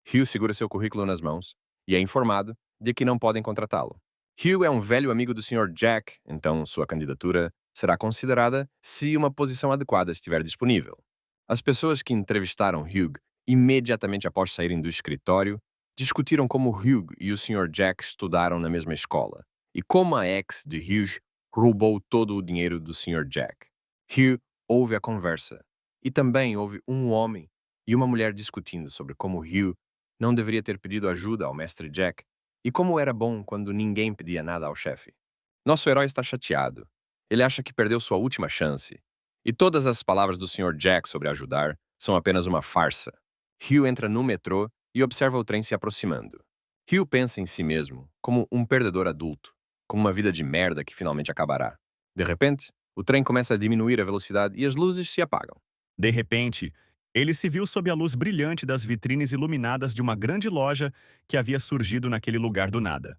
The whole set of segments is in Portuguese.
Hugh segura seu currículo nas mãos e é informado de que não podem contratá-lo. Hugh é um velho amigo do Sr. Jack, então sua candidatura será considerada se uma posição adequada estiver disponível. As pessoas que entrevistaram Hugh imediatamente após saírem do escritório discutiram como Hugh e o Sr. Jack estudaram na mesma escola e como a ex de Hugh roubou todo o dinheiro do Sr. Jack. Hugh ouve a conversa e também houve um homem e uma mulher discutindo sobre como Hugh não deveria ter pedido ajuda ao mestre Jack e como era bom quando ninguém pedia nada ao chefe. Nosso herói está chateado. Ele acha que perdeu sua última chance. E todas as palavras do Sr. Jack sobre ajudar são apenas uma farsa. Hugh entra no metrô e observa o trem se aproximando. Hugh pensa em si mesmo como um perdedor adulto, como uma vida de merda que finalmente acabará. De repente, o trem começa a diminuir a velocidade e as luzes se apagam. De repente, ele se viu sob a luz brilhante das vitrines iluminadas de uma grande loja que havia surgido naquele lugar do nada.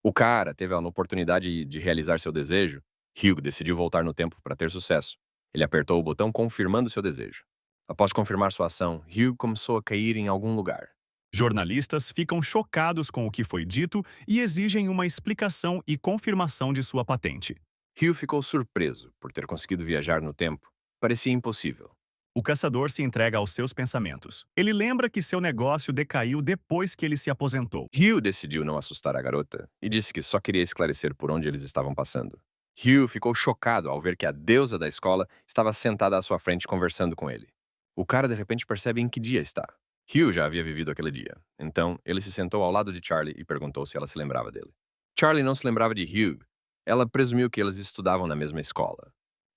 O cara teve a oportunidade de realizar seu desejo. Hugh decidiu voltar no tempo para ter sucesso. Ele apertou o botão confirmando seu desejo. Após confirmar sua ação, Hugh começou a cair em algum lugar. Jornalistas ficam chocados com o que foi dito e exigem uma explicação e confirmação de sua patente. Hugh ficou surpreso por ter conseguido viajar no tempo. Parecia impossível. O caçador se entrega aos seus pensamentos. Ele lembra que seu negócio decaiu depois que ele se aposentou. Hugh decidiu não assustar a garota e disse que só queria esclarecer por onde eles estavam passando. Hugh ficou chocado ao ver que a deusa da escola estava sentada à sua frente conversando com ele. O cara de repente percebe em que dia está. Hugh já havia vivido aquele dia, então ele se sentou ao lado de Charlie e perguntou se ela se lembrava dele. Charlie não se lembrava de Hugh. Ela presumiu que eles estudavam na mesma escola.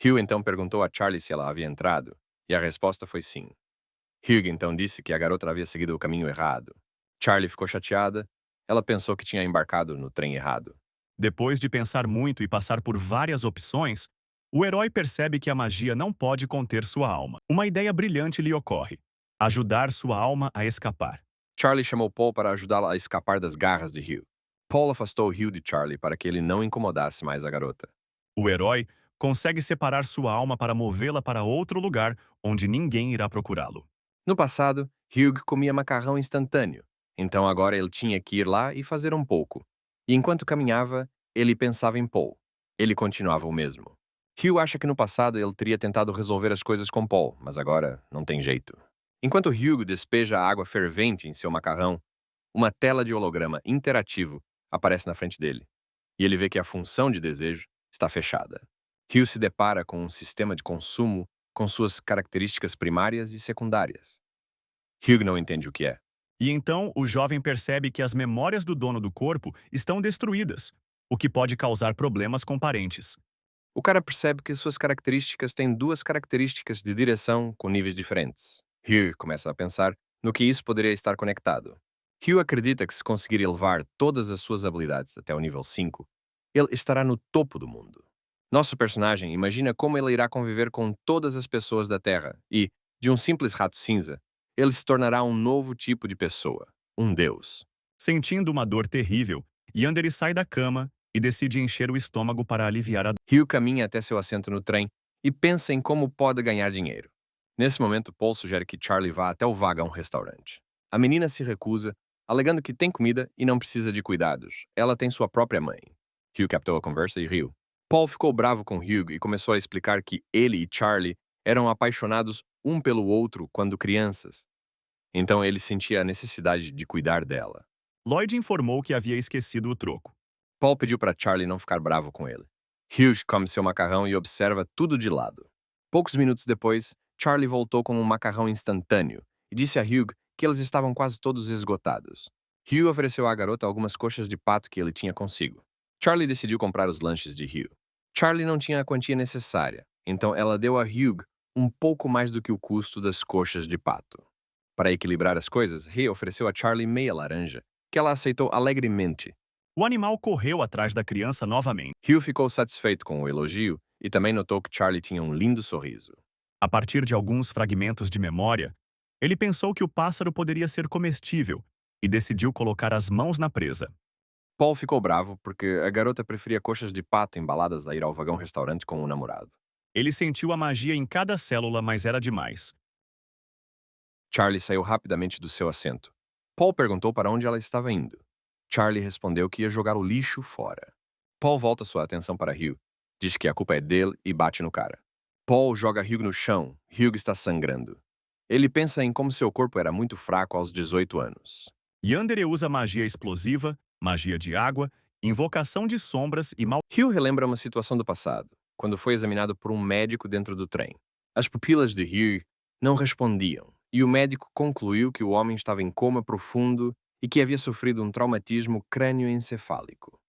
Hugh então perguntou a Charlie se ela havia entrado, e a resposta foi sim. Hugh então disse que a garota havia seguido o caminho errado. Charlie ficou chateada. Ela pensou que tinha embarcado no trem errado. Depois de pensar muito e passar por várias opções, o herói percebe que a magia não pode conter sua alma. Uma ideia brilhante lhe ocorre: ajudar sua alma a escapar. Charlie chamou Paul para ajudá-la a escapar das garras de Hugh. Paul afastou Hugh de Charlie para que ele não incomodasse mais a garota. O herói consegue separar sua alma para movê-la para outro lugar onde ninguém irá procurá-lo. No passado, Hugh comia macarrão instantâneo, então agora ele tinha que ir lá e fazer um pouco. E enquanto caminhava, ele pensava em Paul. Ele continuava o mesmo. Hugh acha que no passado ele teria tentado resolver as coisas com Paul, mas agora não tem jeito. Enquanto Hugh despeja água fervente em seu macarrão, uma tela de holograma interativo aparece na frente dele, e ele vê que a função de desejo está fechada. Hugh se depara com um sistema de consumo com suas características primárias e secundárias. Hugh não entende o que é. E então o jovem percebe que as memórias do dono do corpo estão destruídas, o que pode causar problemas com parentes. O cara percebe que suas características têm duas características de direção com níveis diferentes. Hugh começa a pensar no que isso poderia estar conectado. Hugh acredita que se conseguir elevar todas as suas habilidades até o nível 5, ele estará no topo do mundo. Nosso personagem imagina como ele irá conviver com todas as pessoas da Terra e, de um simples rato cinza, ele se tornará um novo tipo de pessoa, um deus. Sentindo uma dor terrível, Yandere sai da cama e decide encher o estômago para aliviar a dor. Hugh caminha até seu assento no trem e pensa em como pode ganhar dinheiro. Nesse momento, Paul sugere que Charlie vá até o vagão restaurante. A menina se recusa, alegando que tem comida e não precisa de cuidados. Ela tem sua própria mãe. Hugh captou a conversa e riu. Paul ficou bravo com Hugh e começou a explicar que ele e Charlie eram apaixonados um pelo outro quando crianças. Então ele sentia a necessidade de cuidar dela. Lloyd informou que havia esquecido o troco. Paul pediu para Charlie não ficar bravo com ele. Hugh come seu macarrão e observa tudo de lado. Poucos minutos depois, Charlie voltou com um macarrão instantâneo e disse a Hugh que eles estavam quase todos esgotados. Hugh ofereceu à garota algumas coxas de pato que ele tinha consigo. Charlie decidiu comprar os lanches de Hugh. Charlie não tinha a quantia necessária, então ela deu a Hugh um pouco mais do que o custo das coxas de pato. Para equilibrar as coisas, Ray ofereceu a Charlie meia laranja, que ela aceitou alegremente. O animal correu atrás da criança novamente. Hugh ficou satisfeito com o elogio e também notou que Charlie tinha um lindo sorriso. A partir de alguns fragmentos de memória, ele pensou que o pássaro poderia ser comestível e decidiu colocar as mãos na presa. Paul ficou bravo porque a garota preferia coxas de pato embaladas a ir ao vagão-restaurante com o namorado. Ele sentiu a magia em cada célula, mas era demais. Charlie saiu rapidamente do seu assento. Paul perguntou para onde ela estava indo. Charlie respondeu que ia jogar o lixo fora. Paul volta sua atenção para Hugh. Diz que a culpa é dele e bate no cara. Paul joga Hugh no chão. Hugh está sangrando. Ele pensa em como seu corpo era muito fraco aos 18 anos. Yandere usa magia explosiva, magia de água, invocação de sombras e mal... Hugh relembra uma situação do passado, quando foi examinado por um médico dentro do trem. As pupilas de Hugh não respondiam, e o médico concluiu que o homem estava em coma profundo e que havia sofrido um traumatismo crânioencefálico.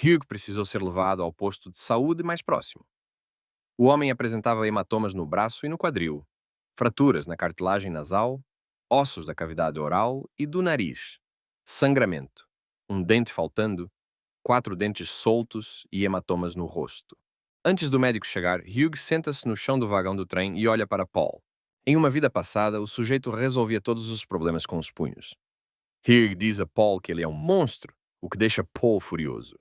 Hugh precisou ser levado ao posto de saúde mais próximo. O homem apresentava hematomas no braço e no quadril, fraturas na cartilagem nasal, ossos da cavidade oral e do nariz, sangramento, um dente faltando, 4 dentes soltos e hematomas no rosto. Antes do médico chegar, Hugh senta-se no chão do vagão do trem e olha para Paul. Em uma vida passada, o sujeito resolvia todos os problemas com os punhos. Hugh diz a Paul que ele é um monstro, o que deixa Paul furioso.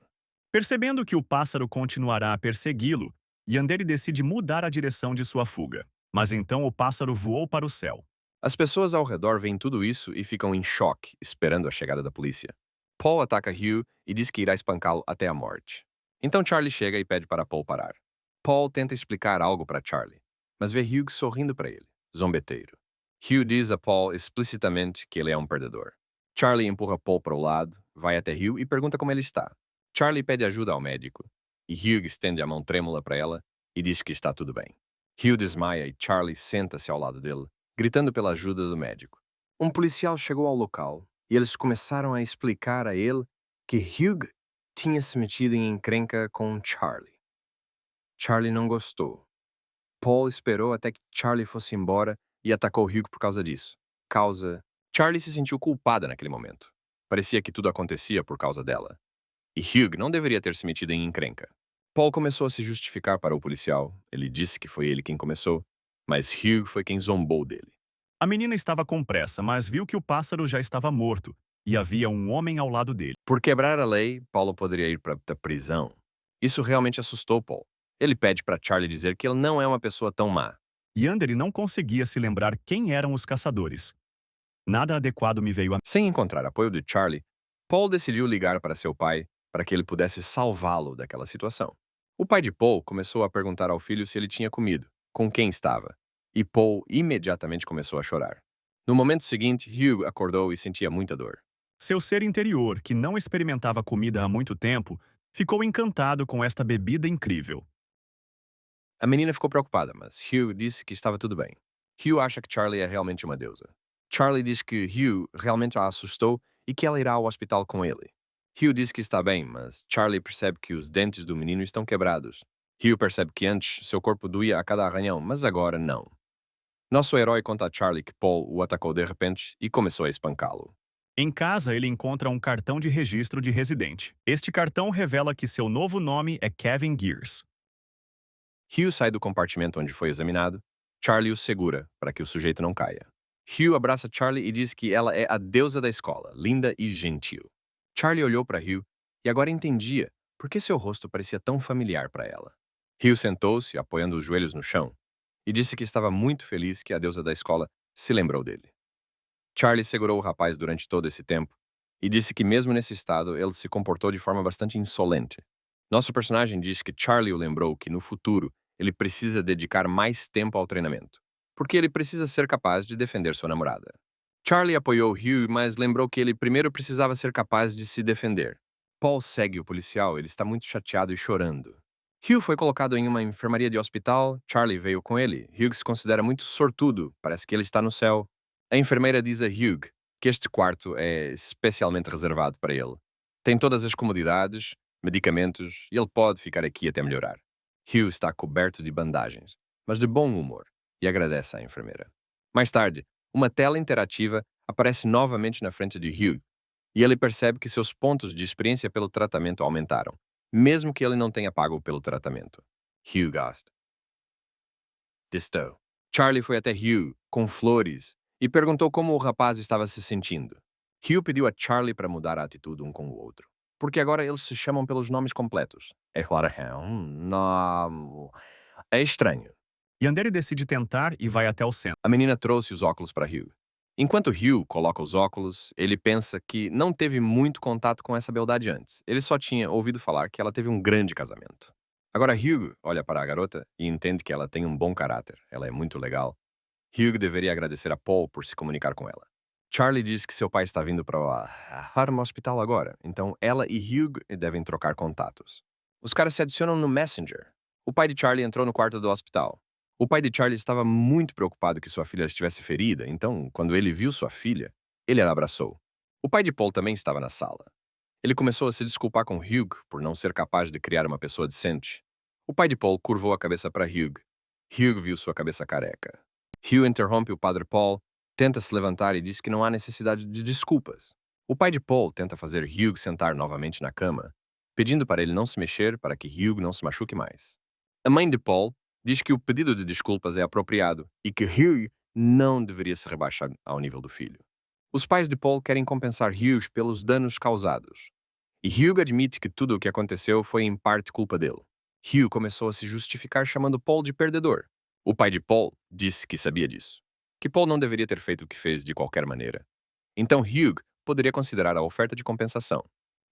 Percebendo que o pássaro continuará a persegui-lo, Yandere decide mudar a direção de sua fuga. Mas então o pássaro voou para o céu. As pessoas ao redor veem tudo isso e ficam em choque, esperando a chegada da polícia. Paul ataca Hugh e diz que irá espancá-lo até a morte. Então Charlie chega e pede para Paul parar. Paul tenta explicar algo para Charlie, mas vê Hugh sorrindo para ele, zombeteiro. Hugh diz a Paul explicitamente que ele é um perdedor. Charlie empurra Paul para o lado, vai até Hugh e pergunta como ele está. Charlie pede ajuda ao médico, e Hugh estende a mão trêmula para ela e diz que está tudo bem. Hugh desmaia e Charlie senta-se ao lado dele, gritando pela ajuda do médico. Um policial chegou ao local e eles começaram a explicar a ele que Hugh tinha se metido em encrenca com Charlie. Charlie não gostou. Paul esperou até que Charlie fosse embora e atacou Hugh por causa disso. Charlie se sentiu culpada naquele momento. Parecia que tudo acontecia por causa dela. E Hugh não deveria ter se metido em encrenca. Paul começou a se justificar para o policial. Ele disse que foi ele quem começou, mas Hugh foi quem zombou dele. A menina estava com pressa, mas viu que o pássaro já estava morto e havia um homem ao lado dele. Por quebrar a lei, Paulo poderia ir para a prisão. Isso realmente assustou Paul. Ele pede para Charlie dizer que ele não é uma pessoa tão má. Yandere não conseguia se lembrar quem eram os caçadores. Nada adequado me veio à... Sem encontrar apoio de Charlie, Paul decidiu ligar para seu pai para que ele pudesse salvá-lo daquela situação. O pai de Paul começou a perguntar ao filho se ele tinha comido, com quem estava, e Paul imediatamente começou a chorar. No momento seguinte, Hugh acordou e sentia muita dor. Seu ser interior, que não experimentava comida há muito tempo, ficou encantado com esta bebida incrível. A menina ficou preocupada, mas Hugh disse que estava tudo bem. Hugh acha que Charlie é realmente uma deusa. Charlie diz que Hugh realmente a assustou e que ela irá ao hospital com ele. Hugh diz que está bem, mas Charlie percebe que os dentes do menino estão quebrados. Hugh percebe que antes seu corpo doía a cada arranhão, mas agora não. Nosso herói conta a Charlie que Paul o atacou de repente e começou a espancá-lo. Em casa, ele encontra um cartão de registro de residente. Este cartão revela que seu novo nome é Kevin Gears. Hugh sai do compartimento onde foi examinado. Charlie o segura para que o sujeito não caia. Hugh abraça Charlie e diz que ela é a deusa da escola, linda e gentil. Charlie olhou para Hugh e agora entendia por que seu rosto parecia tão familiar para ela. Hugh sentou-se, apoiando os joelhos no chão, e disse que estava muito feliz que a deusa da escola se lembrou dele. Charlie segurou o rapaz durante todo esse tempo e disse que mesmo nesse estado ele se comportou de forma bastante insolente. Nosso personagem diz que Charlie o lembrou que no futuro ele precisa dedicar mais tempo ao treinamento, porque ele precisa ser capaz de defender sua namorada. Charlie apoiou Hugh, mas lembrou que ele primeiro precisava ser capaz de se defender. Paul segue o policial, ele está muito chateado e chorando. Hugh foi colocado em uma enfermaria de hospital, Charlie veio com ele. Hugh se considera muito sortudo, parece que ele está no céu. A enfermeira diz a Hugh que este quarto é especialmente reservado para ele. Tem todas as comodidades, medicamentos, e ele pode ficar aqui até melhorar. Hugh está coberto de bandagens, mas de bom humor, e agradece à enfermeira. Mais tarde, uma tela interativa aparece novamente na frente de Hugh, e ele percebe que seus pontos de experiência pelo tratamento aumentaram, mesmo que ele não tenha pago pelo tratamento. Hugh gosta. Distou. Charlie foi até Hugh, com flores, e perguntou como o rapaz estava se sentindo. Hugh pediu a Charlie para mudar a atitude um com o outro, porque agora eles se chamam pelos nomes completos. É claro, é estranho. Yandere decide tentar e vai até o centro. A menina trouxe os óculos para Hugh. Enquanto Hugh coloca os óculos, ele pensa que não teve muito contato com essa beldade antes. Ele só tinha ouvido falar que ela teve um grande casamento. Agora Hugh olha para a garota e entende que ela tem um bom caráter. Ela é muito legal. Hugh deveria agradecer a Paul por se comunicar com ela. Charlie diz que seu pai está vindo para o hospital agora, então ela e Hugh devem trocar contatos. Os caras se adicionam no Messenger. O pai de Charlie entrou no quarto do hospital. O pai de Charlie estava muito preocupado que sua filha estivesse ferida, então, quando ele viu sua filha, ele a abraçou. O pai de Paul também estava na sala. Ele começou a se desculpar com Hugh por não ser capaz de criar uma pessoa decente. O pai de Paul curvou a cabeça para Hugh. Hugh viu sua cabeça careca. Hugh interrompe o padre Paul, tenta se levantar e diz que não há necessidade de desculpas. O pai de Paul tenta fazer Hugh sentar novamente na cama, pedindo para ele não se mexer para que Hugh não se machuque mais. A mãe de Paul diz que o pedido de desculpas é apropriado e que Hugh não deveria se rebaixar ao nível do filho. Os pais de Paul querem compensar Hugh pelos danos causados. E Hugh admite que tudo o que aconteceu foi em parte culpa dele. Hugh começou a se justificar chamando Paul de perdedor. O pai de Paul disse que sabia disso, que Paul não deveria ter feito o que fez de qualquer maneira. Então Hugh poderia considerar a oferta de compensação.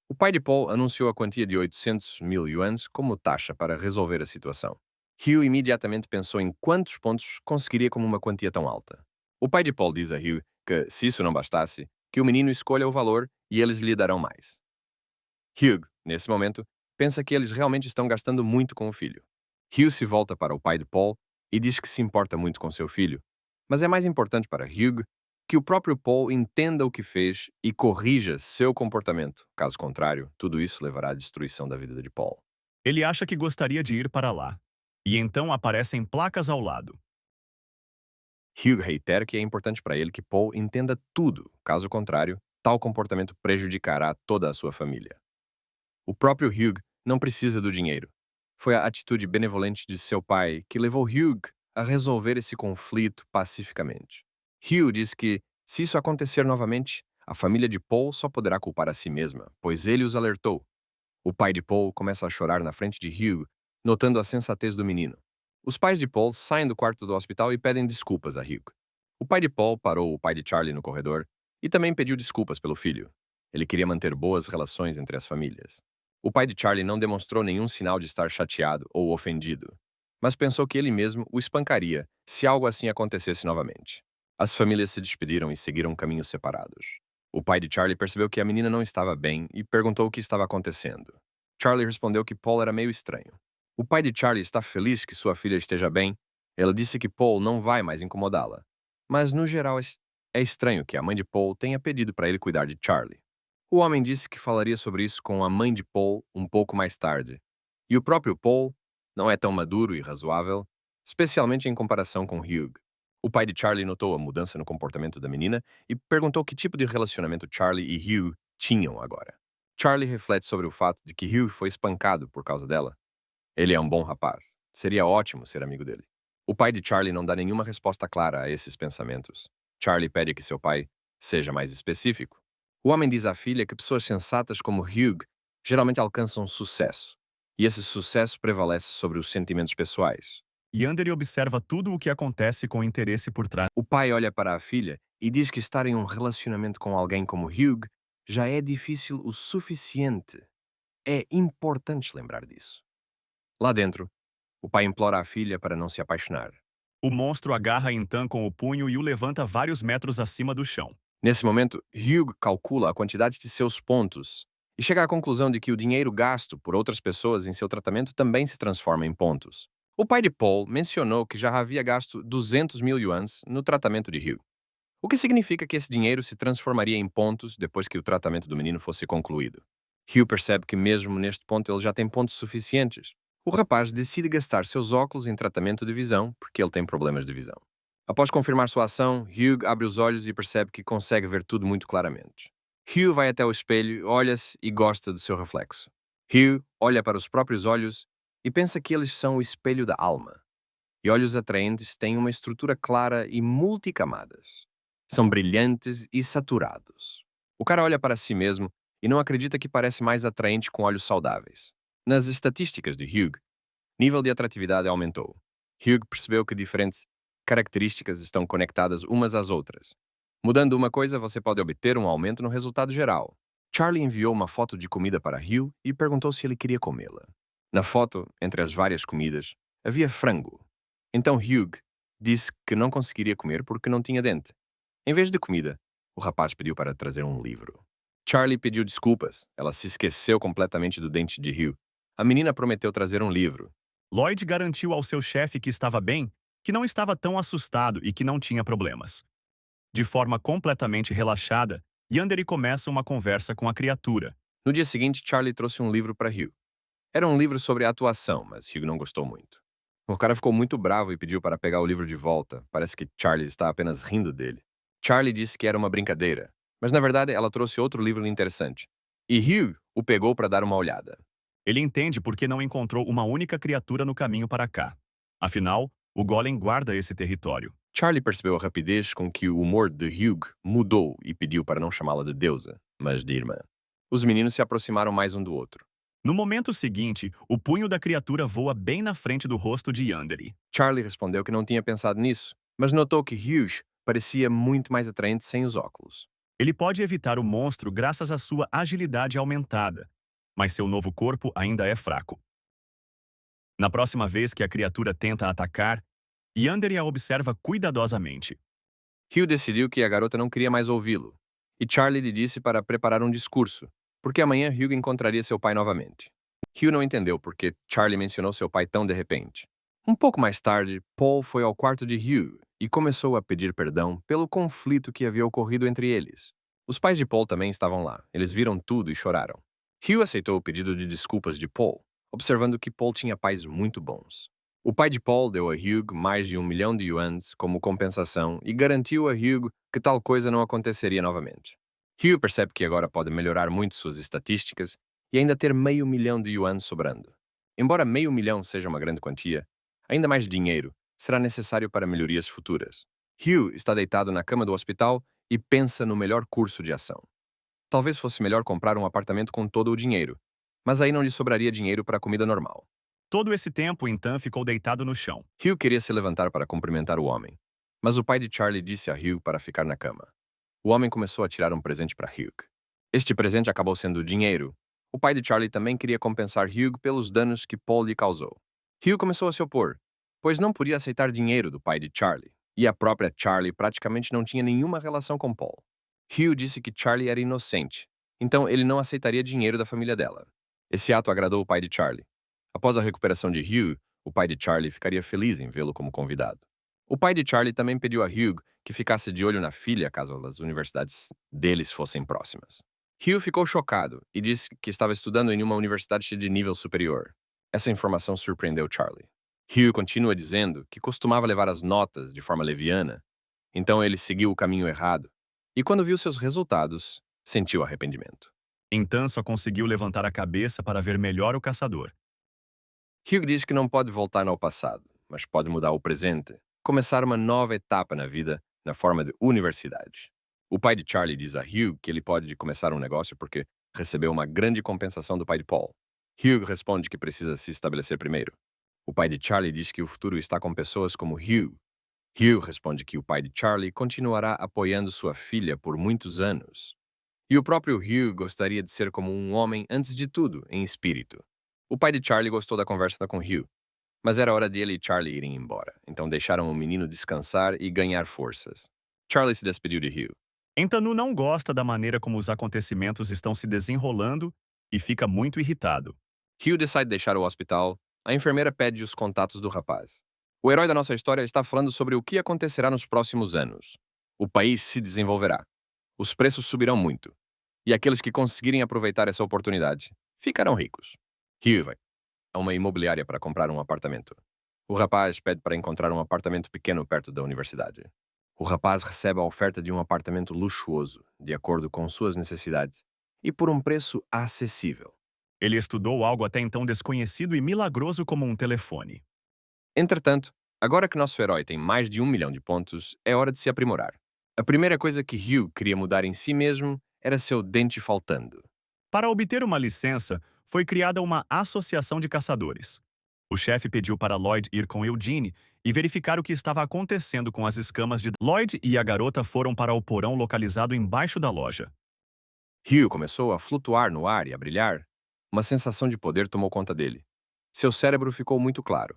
O pai de Paul anunciou a quantia de 800 mil yuans como taxa para resolver a situação. Hugh imediatamente pensou em quantos pontos conseguiria com uma quantia tão alta. O pai de Paul diz a Hugh que, se isso não bastasse, que o menino escolha o valor e eles lhe darão mais. Hugh, nesse momento, pensa que eles realmente estão gastando muito com o filho. Hugh se volta para o pai de Paul e diz que se importa muito com seu filho, mas é mais importante para Hugh que o próprio Paul entenda o que fez e corrija seu comportamento. Caso contrário, tudo isso levará à destruição da vida de Paul. Ele acha que gostaria de ir para lá. E então aparecem placas ao lado. Hugh reitera que é importante para ele que Paul entenda tudo. Caso contrário, tal comportamento prejudicará toda a sua família. O próprio Hugh não precisa do dinheiro. Foi a atitude benevolente de seu pai que levou Hugh a resolver esse conflito pacificamente. Hugh diz que, se isso acontecer novamente, a família de Paul só poderá culpar a si mesma, pois ele os alertou. O pai de Paul começa a chorar na frente de Hugh, notando a sensatez do menino. Os pais de Paul saem do quarto do hospital e pedem desculpas a Hugh. O pai de Paul parou o pai de Charlie no corredor e também pediu desculpas pelo filho. Ele queria manter boas relações entre as famílias. O pai de Charlie não demonstrou nenhum sinal de estar chateado ou ofendido, mas pensou que ele mesmo o espancaria se algo assim acontecesse novamente. As famílias se despediram e seguiram caminhos separados. O pai de Charlie percebeu que a menina não estava bem e perguntou o que estava acontecendo. Charlie respondeu que Paul era meio estranho. O pai de Charlie está feliz que sua filha esteja bem. Ela disse que Paul não vai mais incomodá-la. Mas, no geral, é estranho que a mãe de Paul tenha pedido para ele cuidar de Charlie. O homem disse que falaria sobre isso com a mãe de Paul um pouco mais tarde. E o próprio Paul não é tão maduro e razoável, especialmente em comparação com Hugh. O pai de Charlie notou a mudança no comportamento da menina e perguntou que tipo de relacionamento Charlie e Hugh tinham agora. Charlie reflete sobre o fato de que Hugh foi espancado por causa dela. Ele é um bom rapaz. Seria ótimo ser amigo dele. O pai de Charlie não dá nenhuma resposta clara a esses pensamentos. Charlie pede que seu pai seja mais específico. O homem diz à filha que pessoas sensatas como Hugh geralmente alcançam sucesso, e esse sucesso prevalece sobre os sentimentos pessoais. Yander observa tudo o que acontece com interesse por trás. O pai olha para a filha e diz que estar em um relacionamento com alguém como Hugh já é difícil o suficiente. É importante lembrar disso. Lá dentro, o pai implora à filha para não se apaixonar. O monstro agarra Intan com o punho e o levanta vários metros acima do chão. Nesse momento, Hugh calcula a quantidade de seus pontos e chega à conclusão de que o dinheiro gasto por outras pessoas em seu tratamento também se transforma em pontos. O pai de Paul mencionou que já havia gasto 200 mil yuans no tratamento de Hugh, o que significa que esse dinheiro se transformaria em pontos depois que o tratamento do menino fosse concluído. Hugh percebe que mesmo neste ponto ele já tem pontos suficientes. O rapaz decide gastar seus óculos em tratamento de visão porque ele tem problemas de visão. Após confirmar sua ação, Hugh abre os olhos e percebe que consegue ver tudo muito claramente. Hugh vai até o espelho, olha-se e gosta do seu reflexo. Hugh olha para os próprios olhos e pensa que eles são o espelho da alma. E olhos atraentes têm uma estrutura clara e multicamadas. São brilhantes e saturados. O cara olha para si mesmo e não acredita que parece mais atraente com olhos saudáveis. Nas estatísticas de Hugh, nível de atratividade aumentou. Hugh percebeu que diferentes características estão conectadas umas às outras. Mudando uma coisa, você pode obter um aumento no resultado geral. Charlie enviou uma foto de comida para Hugh e perguntou se ele queria comê-la. Na foto, entre as várias comidas, havia frango. Então Hugh disse que não conseguiria comer porque não tinha dente. Em vez de comida, o rapaz pediu para trazer um livro. Charlie pediu desculpas. Ela se esqueceu completamente do dente de Hugh. A menina prometeu trazer um livro. Lloyd garantiu ao seu chefe que estava bem, que não estava tão assustado e que não tinha problemas. De forma completamente relaxada, Yandere começa uma conversa com a criatura. No dia seguinte, Charlie trouxe um livro para Hugh. Era um livro sobre atuação, mas Hugh não gostou muito. O cara ficou muito bravo e pediu para pegar o livro de volta. Parece que Charlie está apenas rindo dele. Charlie disse que era uma brincadeira, mas na verdade ela trouxe outro livro interessante. E Hugh o pegou para dar uma olhada. Ele entende por que não encontrou uma única criatura no caminho para cá. Afinal, o Golem guarda esse território. Charlie percebeu a rapidez com que o humor de Hugh mudou e pediu para não chamá-la de deusa, mas de irmã. Os meninos se aproximaram mais um do outro. No momento seguinte, o punho da criatura voa bem na frente do rosto de Yandere. Charlie respondeu que não tinha pensado nisso, mas notou que Hugh parecia muito mais atraente sem os óculos. Ele pode evitar o monstro graças à sua agilidade aumentada, mas seu novo corpo ainda é fraco. Na próxima vez que a criatura tenta atacar, Yandere a observa cuidadosamente. Hugh decidiu que a garota não queria mais ouvi-lo, e Charlie lhe disse para preparar um discurso, porque amanhã Hugh encontraria seu pai novamente. Hugh não entendeu porque Charlie mencionou seu pai tão de repente. Um pouco mais tarde, Paul foi ao quarto de Hugh e começou a pedir perdão pelo conflito que havia ocorrido entre eles. Os pais de Paul também estavam lá. Eles viram tudo e choraram. Hugh aceitou o pedido de desculpas de Paul, observando que Paul tinha pais muito bons. O pai de Paul deu a Hugh mais de 1 milhão de yuans como compensação e garantiu a Hugh que tal coisa não aconteceria novamente. Hugh percebe que agora pode melhorar muito suas estatísticas e ainda ter meio milhão de yuans sobrando. Embora meio milhão seja uma grande quantia, ainda mais dinheiro será necessário para melhorias futuras. Hugh está deitado na cama do hospital e pensa no melhor curso de ação. Talvez fosse melhor comprar um apartamento com todo o dinheiro, mas aí não lhe sobraria dinheiro para a comida normal. Todo esse tempo, Ethan ficou deitado no chão. Hugh queria se levantar para cumprimentar o homem, mas o pai de Charlie disse a Hugh para ficar na cama. O homem começou a tirar um presente para Hugh. Este presente acabou sendo dinheiro. O pai de Charlie também queria compensar Hugh pelos danos que Paul lhe causou. Hugh começou a se opor, pois não podia aceitar dinheiro do pai de Charlie, e a própria Charlie praticamente não tinha nenhuma relação com Paul. Hugh disse que Charlie era inocente, então ele não aceitaria dinheiro da família dela. Esse ato agradou o pai de Charlie. Após a recuperação de Hugh, o pai de Charlie ficaria feliz em vê-lo como convidado. O pai de Charlie também pediu a Hugh que ficasse de olho na filha caso as universidades deles fossem próximas. Hugh ficou chocado e disse que estava estudando em uma universidade de nível superior. Essa informação surpreendeu Charlie. Hugh continua dizendo que costumava levar as notas de forma leviana, então ele seguiu o caminho errado, e quando viu seus resultados, sentiu arrependimento. Ethan só conseguiu levantar a cabeça para ver melhor o caçador. Hugh diz que não pode voltar ao passado, mas pode mudar o presente, começar uma nova etapa na vida na forma de universidade. O pai de Charlie diz a Hugh que ele pode começar um negócio porque recebeu uma grande compensação do pai de Paul. Hugh responde que precisa se estabelecer primeiro. O pai de Charlie diz que o futuro está com pessoas como Hugh. Hugh responde que o pai de Charlie continuará apoiando sua filha por muitos anos. E o próprio Hugh gostaria de ser como um homem antes de tudo, em espírito. O pai de Charlie gostou da conversa com Hugh, mas era hora dele e Charlie irem embora, então deixaram o menino descansar e ganhar forças. Charlie se despediu de Hugh. Entanu não gosta da maneira como os acontecimentos estão se desenrolando e fica muito irritado. Hugh decide deixar o hospital. A enfermeira pede os contatos do rapaz. O herói da nossa história está falando sobre o que acontecerá nos próximos anos. O país se desenvolverá. Os preços subirão muito. E aqueles que conseguirem aproveitar essa oportunidade ficarão ricos. Hugh vai a uma imobiliária para comprar um apartamento. O rapaz pede para encontrar um apartamento pequeno perto da universidade. O rapaz recebe a oferta de um apartamento luxuoso, de acordo com suas necessidades, e por um preço acessível. Ele estudou algo até então desconhecido e milagroso como um telefone. Entretanto, agora que nosso herói tem mais de 1 milhão de pontos, é hora de se aprimorar. A primeira coisa que Hugh queria mudar em si mesmo era seu dente faltando. Para obter uma licença, foi criada uma associação de caçadores. O chefe pediu para Lloyd ir com Eugene e verificar o que estava acontecendo com as escamas de Lloyd e a garota foram para o porão localizado embaixo da loja. Hugh começou a flutuar no ar e a brilhar. Uma sensação de poder tomou conta dele. Seu cérebro ficou muito claro.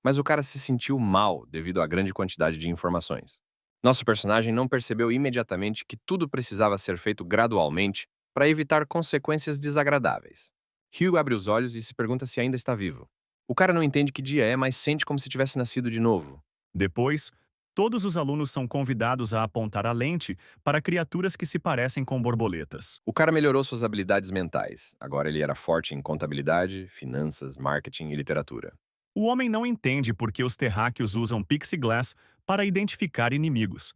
Mas o cara se sentiu mal devido à grande quantidade de informações. Nosso personagem não percebeu imediatamente que tudo precisava ser feito gradualmente para evitar consequências desagradáveis. Hugh abre os olhos e se pergunta se ainda está vivo. O cara não entende que dia é, mas sente como se tivesse nascido de novo. Depois, todos os alunos são convidados a apontar a lente para criaturas que se parecem com borboletas. O cara melhorou suas habilidades mentais. Agora ele era forte em contabilidade, finanças, marketing e literatura. O homem não entende por que os terráqueos usam Pixiglass para identificar inimigos.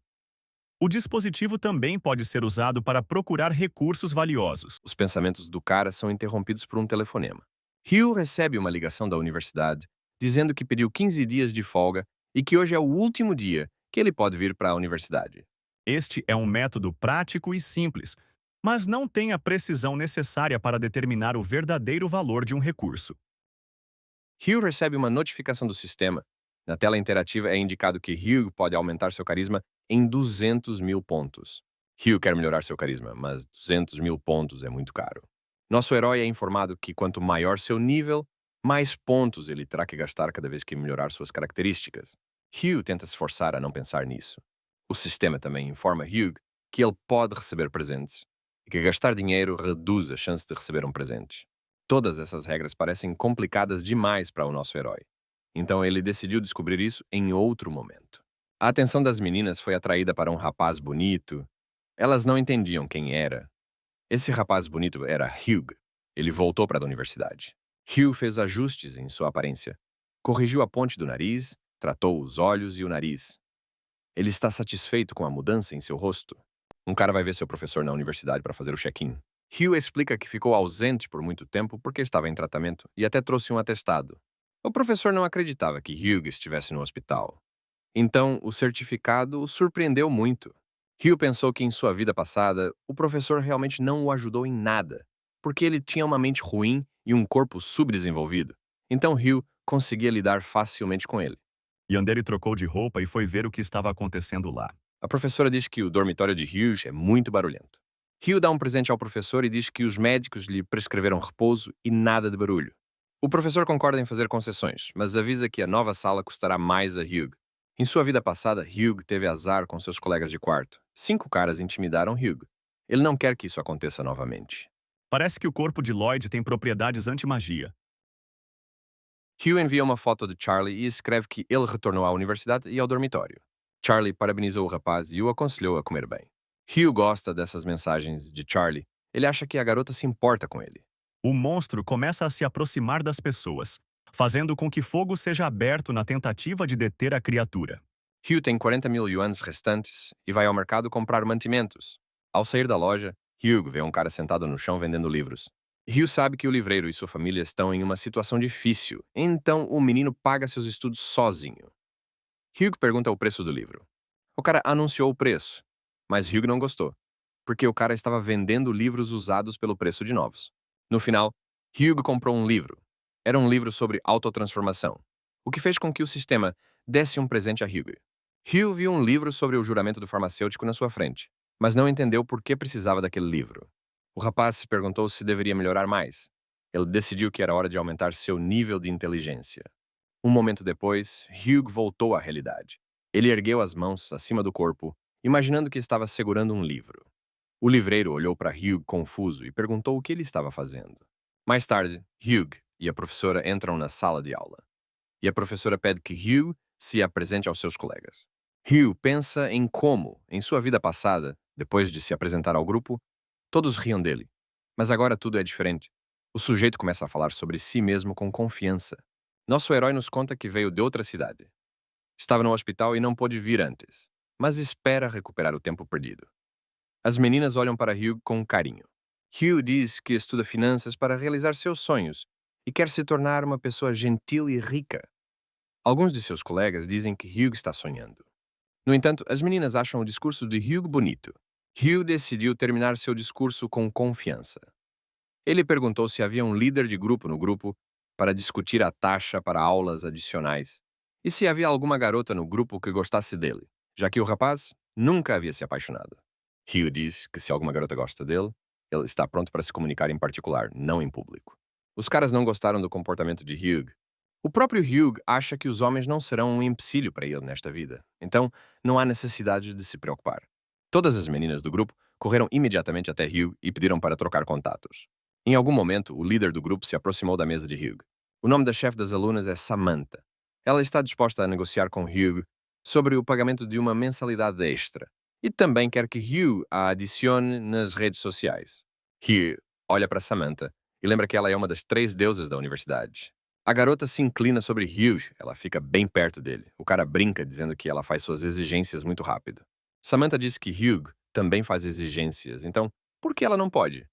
O dispositivo também pode ser usado para procurar recursos valiosos. Os pensamentos do cara são interrompidos por um telefonema. Hugh recebe uma ligação da universidade dizendo que pediu 15 dias de folga e que hoje é o último dia que ele pode vir para a universidade. Este é um método prático e simples, mas não tem a precisão necessária para determinar o verdadeiro valor de um recurso. Hugh recebe uma notificação do sistema. Na tela interativa é indicado que Hugh pode aumentar seu carisma em 200 mil pontos. Hugh quer melhorar seu carisma, mas 200 mil pontos é muito caro. Nosso herói é informado que quanto maior seu nível, mais pontos ele terá que gastar cada vez que melhorar suas características. Hugh tenta se forçar a não pensar nisso. O sistema também informa Hugh que ele pode receber presentes e que gastar dinheiro reduz a chance de receber um presente. Todas essas regras parecem complicadas demais para o nosso herói. Então ele decidiu descobrir isso em outro momento. A atenção das meninas foi atraída para um rapaz bonito. Elas não entendiam quem era. Esse rapaz bonito era Hugh. Ele voltou para a universidade. Hugh fez ajustes em sua aparência. Corrigiu a ponte do nariz, tratou os olhos e o nariz. Ele está satisfeito com a mudança em seu rosto. Um cara vai ver seu professor na universidade para fazer o check-in. Hugh explica que ficou ausente por muito tempo porque estava em tratamento e até trouxe um atestado. O professor não acreditava que Hugh estivesse no hospital. Então, o certificado o surpreendeu muito. Hugh pensou que em sua vida passada, o professor realmente não o ajudou em nada, porque ele tinha uma mente ruim e um corpo subdesenvolvido. Então Hugh conseguia lidar facilmente com ele. Yandere trocou de roupa e foi ver o que estava acontecendo lá. A professora diz que o dormitório de Hugh é muito barulhento. Hugh dá um presente ao professor e diz que os médicos lhe prescreveram repouso e nada de barulho. O professor concorda em fazer concessões, mas avisa que a nova sala custará mais a Hugh. Em sua vida passada, Hugh teve azar com seus colegas de quarto. 5 caras intimidaram Hugh. Ele não quer que isso aconteça novamente. Parece que o corpo de Lloyd tem propriedades anti-magia. Hugh envia uma foto de Charlie e escreve que ele retornou à universidade e ao dormitório. Charlie parabenizou o rapaz e o aconselhou a comer bem. Hugh gosta dessas mensagens de Charlie. Ele acha que a garota se importa com ele. O monstro começa a se aproximar das pessoas, fazendo com que fogo seja aberto na tentativa de deter a criatura. Hugh tem 40 mil yuans restantes e vai ao mercado comprar mantimentos. Ao sair da loja, Hugh vê um cara sentado no chão vendendo livros. Hugh sabe que o livreiro e sua família estão em uma situação difícil, então o menino paga seus estudos sozinho. Hugh pergunta o preço do livro. O cara anunciou o preço, mas Hugh não gostou, porque o cara estava vendendo livros usados pelo preço de novos. No final, Hugh comprou um livro. Era um livro sobre autotransformação, o que fez com que o sistema desse um presente a Hugh. Hugh viu um livro sobre o juramento do farmacêutico na sua frente, mas não entendeu por que precisava daquele livro. O rapaz se perguntou se deveria melhorar mais. Ele decidiu que era hora de aumentar seu nível de inteligência. Um momento depois, Hugh voltou à realidade. Ele ergueu as mãos acima do corpo, imaginando que estava segurando um livro. O livreiro olhou para Hugh confuso e perguntou o que ele estava fazendo. Mais tarde, Hugh e a professora entram na sala de aula. E a professora pede que Hugh se apresente aos seus colegas. Hugh pensa em como, em sua vida passada, depois de se apresentar ao grupo, todos riam dele. Mas agora tudo é diferente. O sujeito começa a falar sobre si mesmo com confiança. Nosso herói nos conta que veio de outra cidade. Estava no hospital e não pôde vir antes, mas espera recuperar o tempo perdido. As meninas olham para Hugh com carinho. Hugh diz que estuda finanças para realizar seus sonhos e quer se tornar uma pessoa gentil e rica. Alguns de seus colegas dizem que Hugh está sonhando. No entanto, as meninas acham o discurso de Hugh bonito. Hugh decidiu terminar seu discurso com confiança. Ele perguntou se havia um líder de grupo no grupo para discutir a taxa para aulas adicionais e se havia alguma garota no grupo que gostasse dele, já que o rapaz nunca havia se apaixonado. Hugh diz que se alguma garota gosta dele, ele está pronto para se comunicar em particular, não em público. Os caras não gostaram do comportamento de Hugh. O próprio Hugh acha que os homens não serão um empecilho para ele nesta vida, então não há necessidade de se preocupar. Todas as meninas do grupo correram imediatamente até Hugh e pediram para trocar contatos. Em algum momento, o líder do grupo se aproximou da mesa de Hugh. O nome da chefe das alunas é Samantha. Ela está disposta a negociar com Hugh sobre o pagamento de uma mensalidade extra e também quer que Hugh a adicione nas redes sociais. Hugh olha para Samantha e lembra que ela é uma das 3 deusas da universidade. A garota se inclina sobre Hugh, ela fica bem perto dele. O cara brinca dizendo que ela faz suas exigências muito rápido. Samantha diz que Hugh também faz exigências, então por que ela não pode?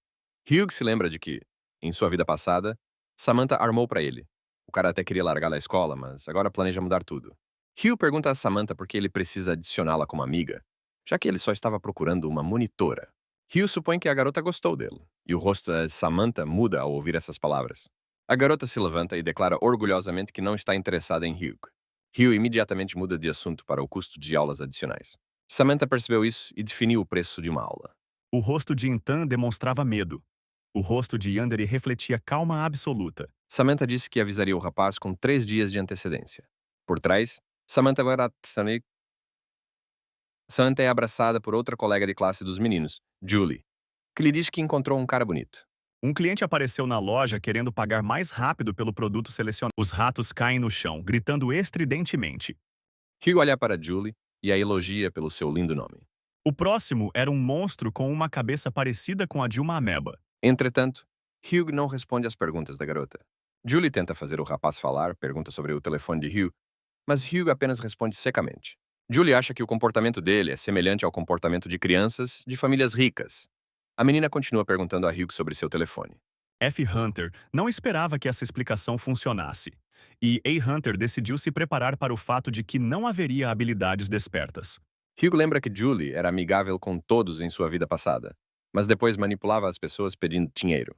Hugh se lembra de que, em sua vida passada, Samantha armou para ele. O cara até queria largar a escola, mas agora planeja mudar tudo. Hugh pergunta a Samantha por que ele precisa adicioná-la como amiga, já que ele só estava procurando uma monitora. Hugh supõe que a garota gostou dele, e o rosto de Samantha muda ao ouvir essas palavras. A garota se levanta e declara orgulhosamente que não está interessada em Hugh. Hugh imediatamente muda de assunto para o custo de aulas adicionais. Samantha percebeu isso e definiu o preço de uma aula. O rosto de Intan demonstrava medo. O rosto de Yandere refletia calma absoluta. Samantha disse que avisaria o rapaz com 3 dias de antecedência. Por trás, Samantha é abraçada por outra colega de classe dos meninos, Julie, que lhe diz que encontrou um cara bonito. Um cliente apareceu na loja querendo pagar mais rápido pelo produto selecionado. Os ratos caem no chão, gritando estridentemente. Hugh olha para Julie e a elogia pelo seu lindo nome. O próximo era um monstro com uma cabeça parecida com a de uma ameba. Entretanto, Hugh não responde às perguntas da garota. Julie tenta fazer o rapaz falar, pergunta sobre o telefone de Hugh, mas Hugh apenas responde secamente. Julie acha que o comportamento dele é semelhante ao comportamento de crianças de famílias ricas. A menina continua perguntando a Hugh sobre seu telefone. F. Hunter não esperava que essa explicação funcionasse, e A. Hunter decidiu se preparar para o fato de que não haveria habilidades despertas. Hugh lembra que Julie era amigável com todos em sua vida passada, mas depois manipulava as pessoas pedindo dinheiro.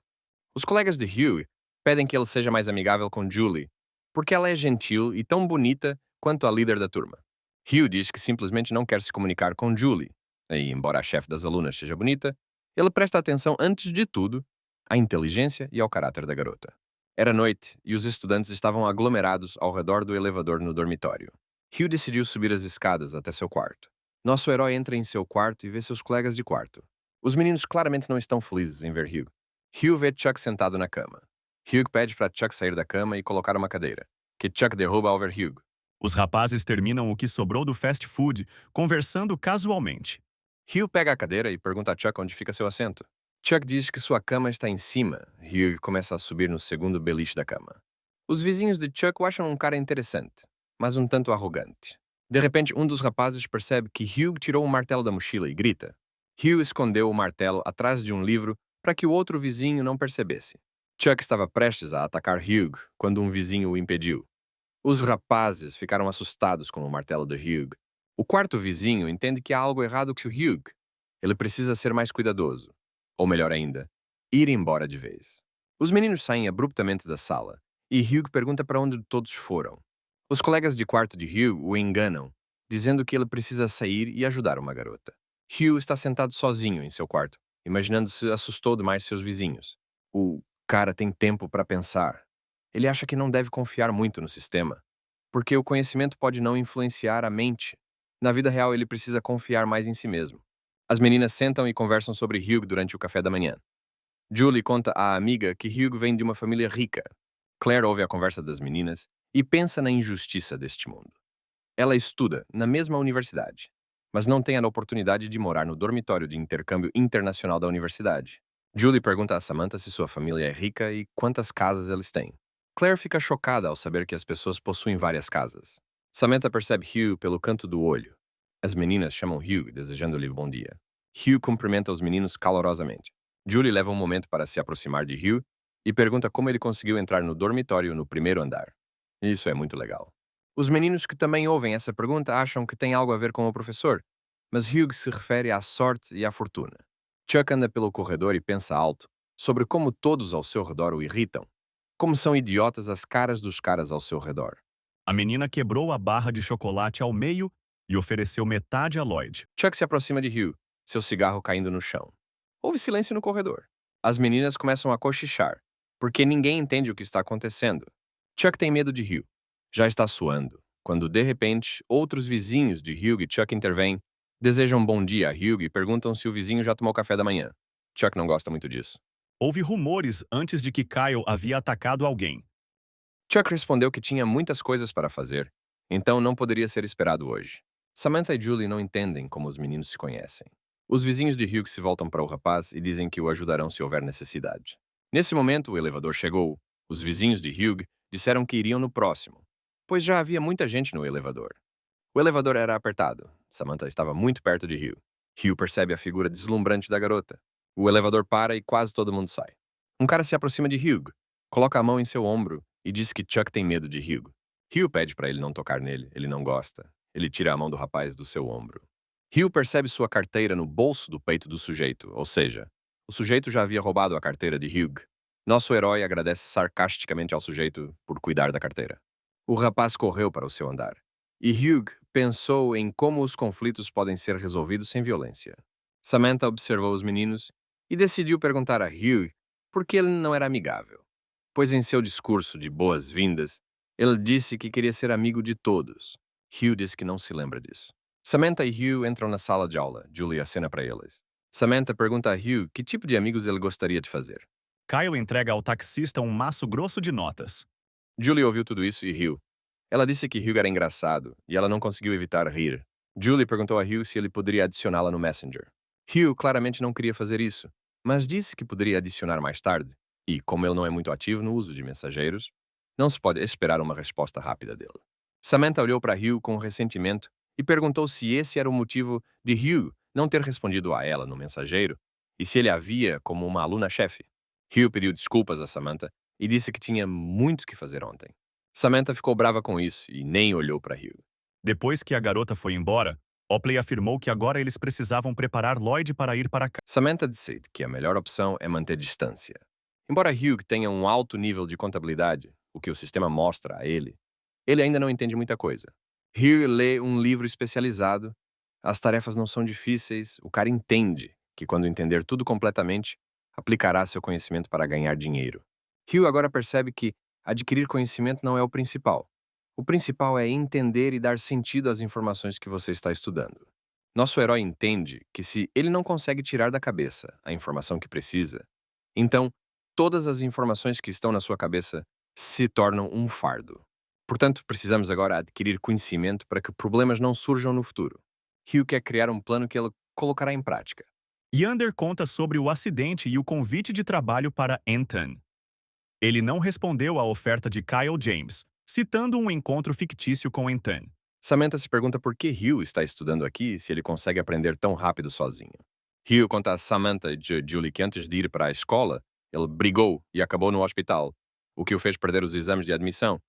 Os colegas de Hugh pedem que ele seja mais amigável com Julie, porque ela é gentil e tão bonita quanto a líder da turma. Hugh diz que simplesmente não quer se comunicar com Julie, e embora a chefe das alunas seja bonita, ele presta atenção antes de tudo à inteligência e ao caráter da garota. Era noite e os estudantes estavam aglomerados ao redor do elevador no dormitório. Hugh decidiu subir as escadas até seu quarto. Nosso herói entra em seu quarto e vê seus colegas de quarto. Os meninos claramente não estão felizes em ver Hugh. Hugh vê Chuck sentado na cama. Hugh pede para Chuck sair da cama e colocar uma cadeira, que Chuck derruba ao ver Hugh. Os rapazes terminam o que sobrou do fast food, conversando casualmente. Hugh pega a cadeira e pergunta a Chuck onde fica seu assento. Chuck diz que sua cama está em cima. Hugh começa a subir no segundo beliche da cama. Os vizinhos de Chuck o acham um cara interessante, mas um tanto arrogante. De repente, um dos rapazes percebe que Hugh tirou um martelo da mochila e grita. Hugh escondeu o martelo atrás de um livro para que o outro vizinho não percebesse. Chuck estava prestes a atacar Hugh quando um vizinho o impediu. Os rapazes ficaram assustados com o martelo de Hugh. O quarto vizinho entende que há algo errado com Hugh. Ele precisa ser mais cuidadoso. Ou melhor ainda, ir embora de vez. Os meninos saem abruptamente da sala e Hugh pergunta para onde todos foram. Os colegas de quarto de Hugh o enganam, dizendo que ele precisa sair e ajudar uma garota. Hugh está sentado sozinho em seu quarto, imaginando se assustou demais seus vizinhos. O cara tem tempo para pensar. Ele acha que não deve confiar muito no sistema, porque o conhecimento pode não influenciar a mente. Na vida real, ele precisa confiar mais em si mesmo. As meninas sentam e conversam sobre Hugh durante o café da manhã. Julie conta à amiga que Hugh vem de uma família rica. Claire ouve a conversa das meninas e pensa na injustiça deste mundo. Ela estuda na mesma universidade, mas não tem a oportunidade de morar no dormitório de intercâmbio internacional da universidade. Julie pergunta a Samantha se sua família é rica e quantas casas eles têm. Claire fica chocada ao saber que as pessoas possuem várias casas. Samantha percebe Hugh pelo canto do olho. As meninas chamam Hugh, desejando-lhe bom dia. Hugh cumprimenta os meninos calorosamente. Julie leva um momento para se aproximar de Hugh e pergunta como ele conseguiu entrar no dormitório no primeiro andar. Isso é muito legal. Os meninos que também ouvem essa pergunta acham que tem algo a ver com o professor, mas Hugh se refere à sorte e à fortuna. Chuck anda pelo corredor e pensa alto sobre como todos ao seu redor o irritam. Como são idiotas as caras dos caras ao seu redor. A menina quebrou a barra de chocolate ao meio e ofereceu metade a Lloyd. Chuck se aproxima de Hugh, seu cigarro caindo no chão. Houve silêncio no corredor. As meninas começam a cochichar, porque ninguém entende o que está acontecendo. Chuck tem medo de Hugh. Já está suando, quando de repente outros vizinhos de Hugh e Chuck intervêm, desejam um bom dia a Hugh e perguntam se o vizinho já tomou café da manhã. Chuck não gosta muito disso. Houve rumores antes de que Kyle havia atacado alguém. Chuck respondeu que tinha muitas coisas para fazer, então não poderia ser esperado hoje. Samantha e Julie não entendem como os meninos se conhecem. Os vizinhos de Hugh se voltam para o rapaz e dizem que o ajudarão se houver necessidade. Nesse momento, o elevador chegou. Os vizinhos de Hugh disseram que iriam no próximo, pois já havia muita gente no elevador. O elevador era apertado. Samantha estava muito perto de Hugh. Hugh percebe a figura deslumbrante da garota. O elevador para e quase todo mundo sai. Um cara se aproxima de Hugh, coloca a mão em seu ombro e diz que Chuck tem medo de Hugh. Hugh pede para ele não tocar nele, ele não gosta. Ele tira a mão do rapaz do seu ombro. Hugh percebe sua carteira no bolso do peito do sujeito, ou seja, o sujeito já havia roubado a carteira de Hugh. Nosso herói agradece sarcasticamente ao sujeito por cuidar da carteira. O rapaz correu para o seu andar. E Hugh pensou em como os conflitos podem ser resolvidos sem violência. Samantha observou os meninos e decidiu perguntar a Hugh por que ele não era amigável. Pois em seu discurso de boas-vindas, ele disse que queria ser amigo de todos. Hugh disse que não se lembra disso. Samantha e Hugh entram na sala de aula. Julie acena para eles. Samantha pergunta a Hugh que tipo de amigos ele gostaria de fazer. Kyle entrega ao taxista um maço grosso de notas. Julie ouviu tudo isso e riu. Ela disse que Hugh era engraçado e ela não conseguiu evitar rir. Julie perguntou a Hugh se ele poderia adicioná-la no Messenger. Hugh claramente não queria fazer isso, mas disse que poderia adicionar mais tarde. E, como ele não é muito ativo no uso de mensageiros, não se pode esperar uma resposta rápida dele. Samantha olhou para Hugh com ressentimento e perguntou se esse era o motivo de Hugh não ter respondido a ela no mensageiro e se ele a via como uma aluna-chefe. Hugh pediu desculpas a Samantha e disse que tinha muito que fazer ontem. Samantha ficou brava com isso e nem olhou para Hugh. Depois que a garota foi embora, Opley afirmou que agora eles precisavam preparar Lloyd para ir para casa. Samantha disse que a melhor opção é manter distância. Embora Hugh tenha um alto nível de contabilidade, o que o sistema mostra a ele ainda não entende muita coisa. Hugh lê um livro especializado, as tarefas não são difíceis, o cara entende que quando entender tudo completamente, aplicará seu conhecimento para ganhar dinheiro. Hugh agora percebe que adquirir conhecimento não é o principal. O principal é entender e dar sentido às informações que você está estudando. Nosso herói entende que se ele não consegue tirar da cabeça a informação que precisa, então todas as informações que estão na sua cabeça se tornam um fardo. Portanto, precisamos agora adquirir conhecimento para que problemas não surjam no futuro. Hugh quer criar um plano que ele colocará em prática. Yander conta sobre o acidente e o convite de trabalho para Anton. Ele não respondeu à oferta de Kyle James, citando um encontro fictício com Anton. Samantha se pergunta por que Hugh está estudando aqui se ele consegue aprender tão rápido sozinho. Hugh conta a Samantha e Julie que antes de ir para a escola, ele brigou e acabou no hospital, o que o fez perder os exames de admissão,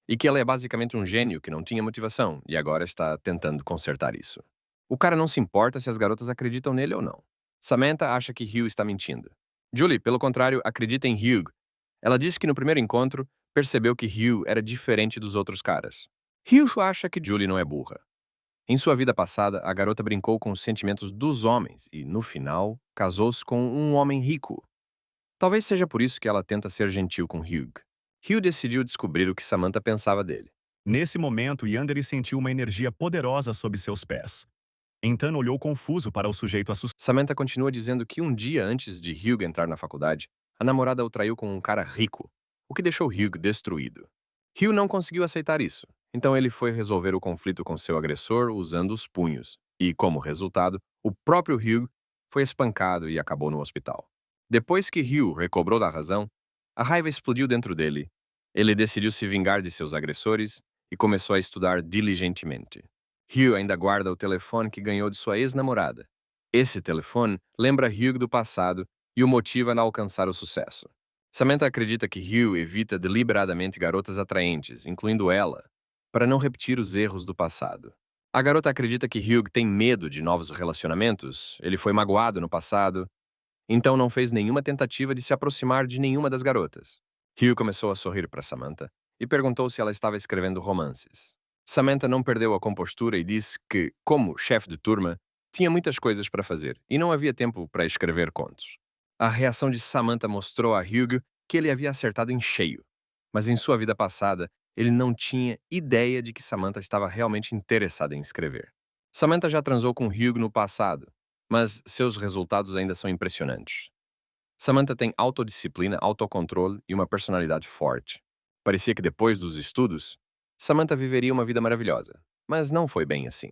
e que ele é basicamente um gênio que não tinha motivação e agora está tentando consertar isso. O cara não se importa se as garotas acreditam nele ou não. Samantha acha que Hugh está mentindo. Julie, pelo contrário, acredita em Hugh. Ela disse que no primeiro encontro percebeu que Hugh era diferente dos outros caras. Hugh acha que Julie não é burra. Em sua vida passada, a garota brincou com os sentimentos dos homens e, no final, casou-se com um homem rico. Talvez seja por isso que ela tenta ser gentil com Hugh. Hugh decidiu descobrir o que Samantha pensava dele. Nesse momento, Yandere sentiu uma energia poderosa sob seus pés. Anton olhou confuso para o sujeito assustado. Samantha continua dizendo que um dia antes de Hugh entrar na faculdade, a namorada o traiu com um cara rico, o que deixou Hugh destruído. Hugh não conseguiu aceitar isso, então ele foi resolver o conflito com seu agressor usando os punhos, e, como resultado, o próprio Hugh foi espancado e acabou no hospital. Depois que Hugh recobrou da razão, a raiva explodiu dentro dele. Ele decidiu se vingar de seus agressores e começou a estudar diligentemente. Hugh ainda guarda o telefone que ganhou de sua ex-namorada. Esse telefone lembra Hugh do passado e o motiva a alcançar o sucesso. Samantha acredita que Hugh evita deliberadamente garotas atraentes, incluindo ela, para não repetir os erros do passado. A garota acredita que Hugh tem medo de novos relacionamentos, ele foi magoado no passado, então não fez nenhuma tentativa de se aproximar de nenhuma das garotas. Hugh começou a sorrir para Samantha e perguntou se ela estava escrevendo romances. Samantha não perdeu a compostura e disse que, como chefe de turma, tinha muitas coisas para fazer e não havia tempo para escrever contos. A reação de Samantha mostrou a Hugh que ele havia acertado em cheio, mas em sua vida passada, ele não tinha ideia de que Samantha estava realmente interessada em escrever. Samantha já transou com Hugh no passado, mas seus resultados ainda são impressionantes. Samantha tem autodisciplina, autocontrole e uma personalidade forte. Parecia que depois dos estudos, Samantha viveria uma vida maravilhosa, mas não foi bem assim.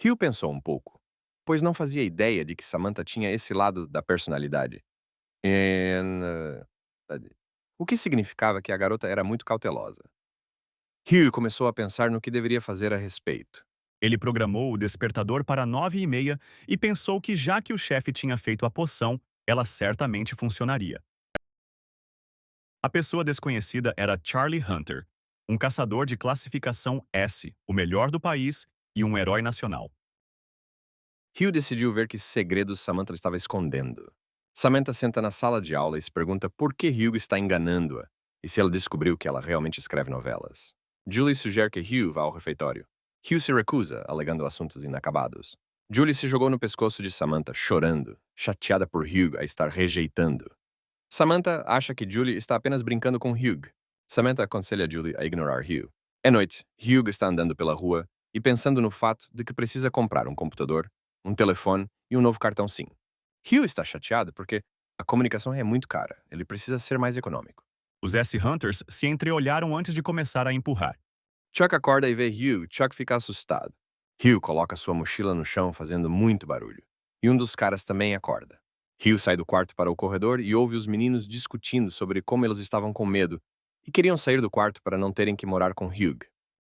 Hugh pensou um pouco, pois não fazia ideia de que Samantha tinha esse lado da personalidade. O que significava que a garota era muito cautelosa. Hugh começou a pensar no que deveria fazer a respeito. Ele programou o despertador para 9h30 e pensou que já que o chefe tinha feito a poção, ela certamente funcionaria. A pessoa desconhecida era Charlie Hunter, um caçador de classificação S, o melhor do país e um herói nacional. Hugh decidiu ver que segredos Samantha estava escondendo. Samantha senta na sala de aula e se pergunta por que Hugh está enganando-a e se ela descobriu que ela realmente escreve novelas. Julie sugere que Hugh vá ao refeitório. Hugh se recusa, alegando assuntos inacabados. Julie se jogou no pescoço de Samantha, chorando, chateada por Hugh a estar rejeitando. Samantha acha que Julie está apenas brincando com Hugh. Samantha aconselha Julie a ignorar Hugh. É noite, Hugh está andando pela rua e pensando no fato de que precisa comprar um computador, um telefone e um novo cartão SIM. Hugh está chateado porque a comunicação é muito cara, ele precisa ser mais econômico. Os S-Hunters se entreolharam antes de começar a empurrar. Chuck acorda e vê Hugh. Chuck fica assustado. Hugh coloca sua mochila no chão fazendo muito barulho. E um dos caras também acorda. Hugh sai do quarto para o corredor e ouve os meninos discutindo sobre como eles estavam com medo e queriam sair do quarto para não terem que morar com Hugh.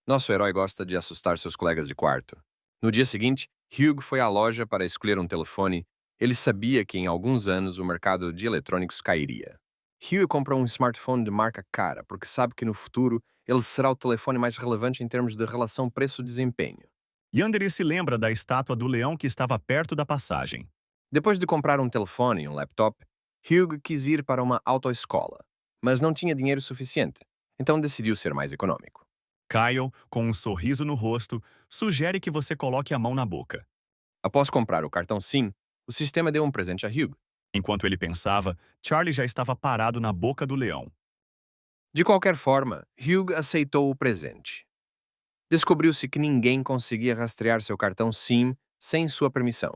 Nosso herói gosta de assustar seus colegas de quarto. No dia seguinte, Hugh foi à loja para escolher um telefone. Ele sabia que em alguns anos o mercado de eletrônicos cairia. Hugh comprou um smartphone de marca cara porque sabe que no futuro ele será o telefone mais relevante em termos de relação preço-desempenho. Yandere se lembra da estátua do leão que estava perto da passagem. Depois de comprar um telefone e um laptop, Hugh quis ir para uma autoescola, mas não tinha dinheiro suficiente, então decidiu ser mais econômico. Kyle, com um sorriso no rosto, sugere que você coloque a mão na boca. Após comprar o cartão SIM, o sistema deu um presente a Hugh. Enquanto ele pensava, Charlie já estava parado na boca do leão. De qualquer forma, Hugh aceitou o presente. Descobriu-se que ninguém conseguia rastrear seu cartão SIM sem sua permissão,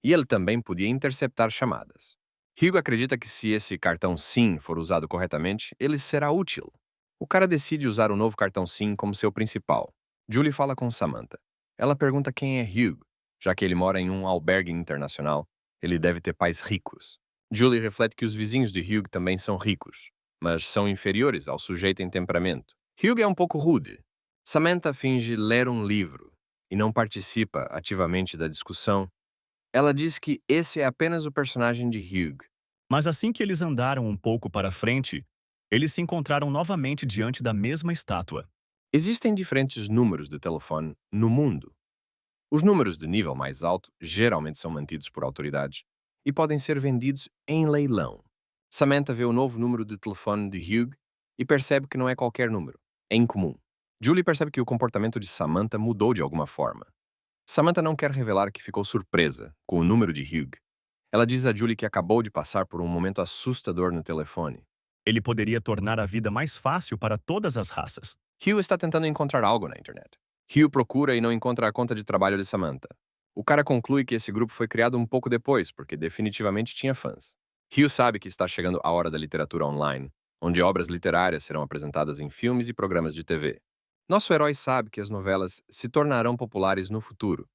e ele também podia interceptar chamadas. Hugh acredita que se esse cartão SIM for usado corretamente, ele será útil. O cara decide usar o novo cartão SIM como seu principal. Julie fala com Samantha. Ela pergunta quem é Hugh, já que ele mora em um albergue internacional, ele deve ter pais ricos. Julie reflete que os vizinhos de Hugh também são ricos, mas são inferiores ao sujeito em temperamento. Hugh é um pouco rude. Samantha finge ler um livro e não participa ativamente da discussão. Ela diz que esse é apenas o personagem de Hugh. Mas assim que eles andaram um pouco para frente, eles se encontraram novamente diante da mesma estátua. Existem diferentes números de telefone no mundo. Os números de nível mais alto geralmente são mantidos por autoridades e podem ser vendidos em leilão. Samantha vê o novo número de telefone de Hugh e percebe que não é qualquer número, é incomum. Julie percebe que o comportamento de Samantha mudou de alguma forma. Samantha não quer revelar que ficou surpresa com o número de Hugh. Ela diz a Julie que acabou de passar por um momento assustador no telefone. Ele poderia tornar a vida mais fácil para todas as raças. Hugh está tentando encontrar algo na internet. Hugh procura e não encontra a conta de trabalho de Samantha. O cara conclui que esse grupo foi criado um pouco depois, porque definitivamente tinha fãs. Hugh sabe que está chegando a hora da literatura online, onde obras literárias serão apresentadas em filmes e programas de TV. Nosso herói sabe que as novelas se tornarão populares no futuro.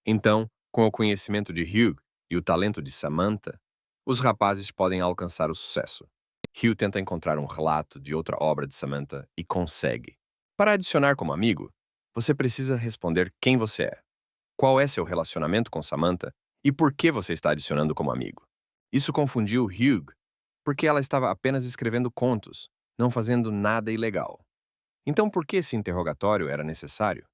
Então, com o conhecimento de Hugh e o talento de Samantha, os rapazes podem alcançar o sucesso. Hugh tenta encontrar um relato de outra obra de Samantha e consegue. Para adicionar como amigo, você precisa responder quem você é, qual é seu relacionamento com Samantha e por que você está adicionando como amigo. Isso confundiu Hugh, porque ela estava apenas escrevendo contos, não fazendo nada ilegal. Então, por que esse interrogatório era necessário?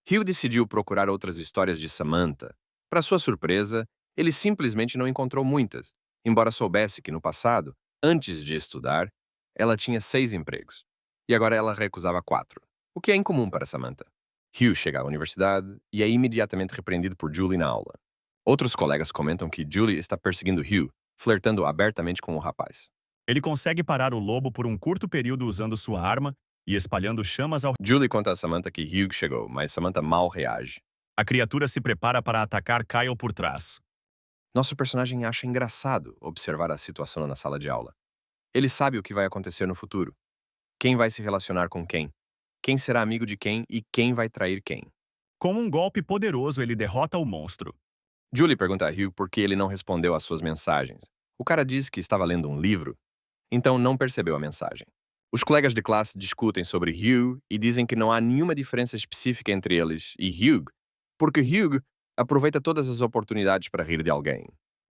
Hugh decidiu procurar outras histórias de Samantha. Para sua surpresa, ele simplesmente não encontrou muitas, embora soubesse que no passado, antes de estudar, Ela tinha 6 empregos. E agora ela recusava 4, o que é incomum para Samantha. Hugh chega à universidade e é imediatamente repreendido por Julie na aula. Outros colegas comentam que Julie está perseguindo Hugh, flertando abertamente com o rapaz. Ele consegue parar o lobo por um curto período usando sua arma e espalhando chamas ao... Julie conta a Samantha que Hugh chegou, mas Samantha mal reage. A criatura se prepara para atacar Kyle por trás. Nosso personagem acha engraçado observar a situação na sala de aula. Ele sabe o que vai acontecer no futuro. Quem vai se relacionar com quem será amigo de quem e quem vai trair quem. Com um golpe poderoso, ele derrota o monstro. Julie pergunta a Hugh por que ele não respondeu às suas mensagens. O cara diz que estava lendo um livro, então não percebeu a mensagem. Os colegas de classe discutem sobre Hugh e dizem que não há nenhuma diferença específica entre eles e Hugh, porque Hugh aproveita todas as oportunidades para rir de alguém.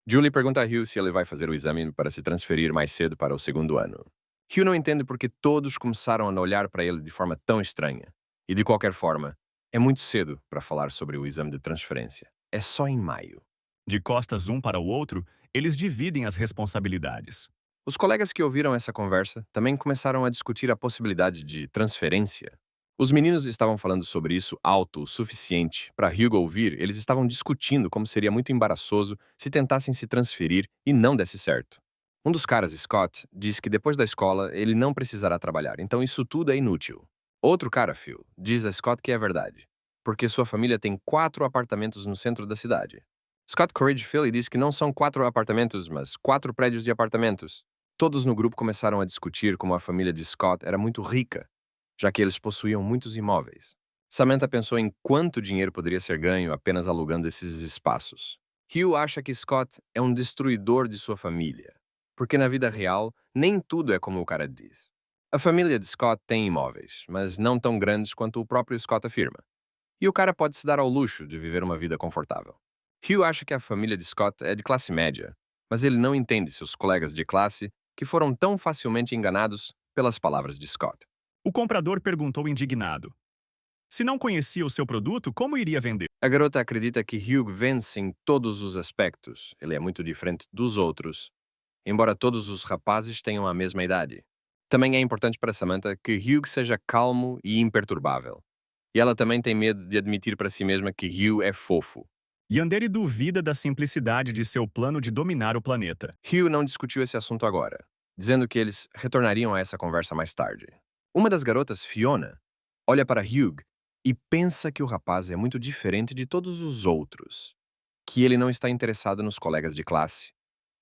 Julie pergunta a Hugh se ele vai fazer o exame para se transferir mais cedo para o segundo ano. Hugh não entende porque todos começaram a olhar para ele de forma tão estranha. E de qualquer forma, é muito cedo para falar sobre o exame de transferência. É só em maio. De costas um para o outro, eles dividem as responsabilidades. Os colegas que ouviram essa conversa também começaram a discutir a possibilidade de transferência. Os meninos estavam falando sobre isso alto o suficiente para Hugh ouvir. Eles estavam discutindo como seria muito embaraçoso se tentassem se transferir e não desse certo. Um dos caras, Scott, diz que depois da escola ele não precisará trabalhar, então isso tudo é inútil. Outro cara, Phil, diz a Scott que é verdade, porque sua família tem 4 apartamentos no centro da cidade. Scott corrige Phil e diz que não são 4 apartamentos, mas 4 prédios de apartamentos. Todos no grupo começaram a discutir como a família de Scott era muito rica, já que eles possuíam muitos imóveis. Samantha pensou em quanto dinheiro poderia ser ganho apenas alugando esses espaços. Hugh acha que Scott é um destruidor de sua família, porque na vida real nem tudo é como o cara diz. A família de Scott tem imóveis, mas não tão grandes quanto o próprio Scott afirma. E o cara pode se dar ao luxo de viver uma vida confortável. Hugh acha que a família de Scott é de classe média, mas ele não entende seus colegas de classe que foram tão facilmente enganados pelas palavras de Scott. O comprador perguntou indignado. Se não conhecia o seu produto, como iria vender? A garota acredita que Hugh vence em todos os aspectos. Ele é muito diferente dos outros, embora todos os rapazes tenham a mesma idade. Também é importante para Samantha que Hugh seja calmo e imperturbável. E ela também tem medo de admitir para si mesma que Hugh é fofo. Yandere duvida da simplicidade de seu plano de dominar o planeta. Hugh não discutiu esse assunto agora, dizendo que eles retornariam a essa conversa mais tarde. Uma das garotas, Fiona, olha para Hugh e pensa que o rapaz é muito diferente de todos os outros, que ele não está interessado nos colegas de classe,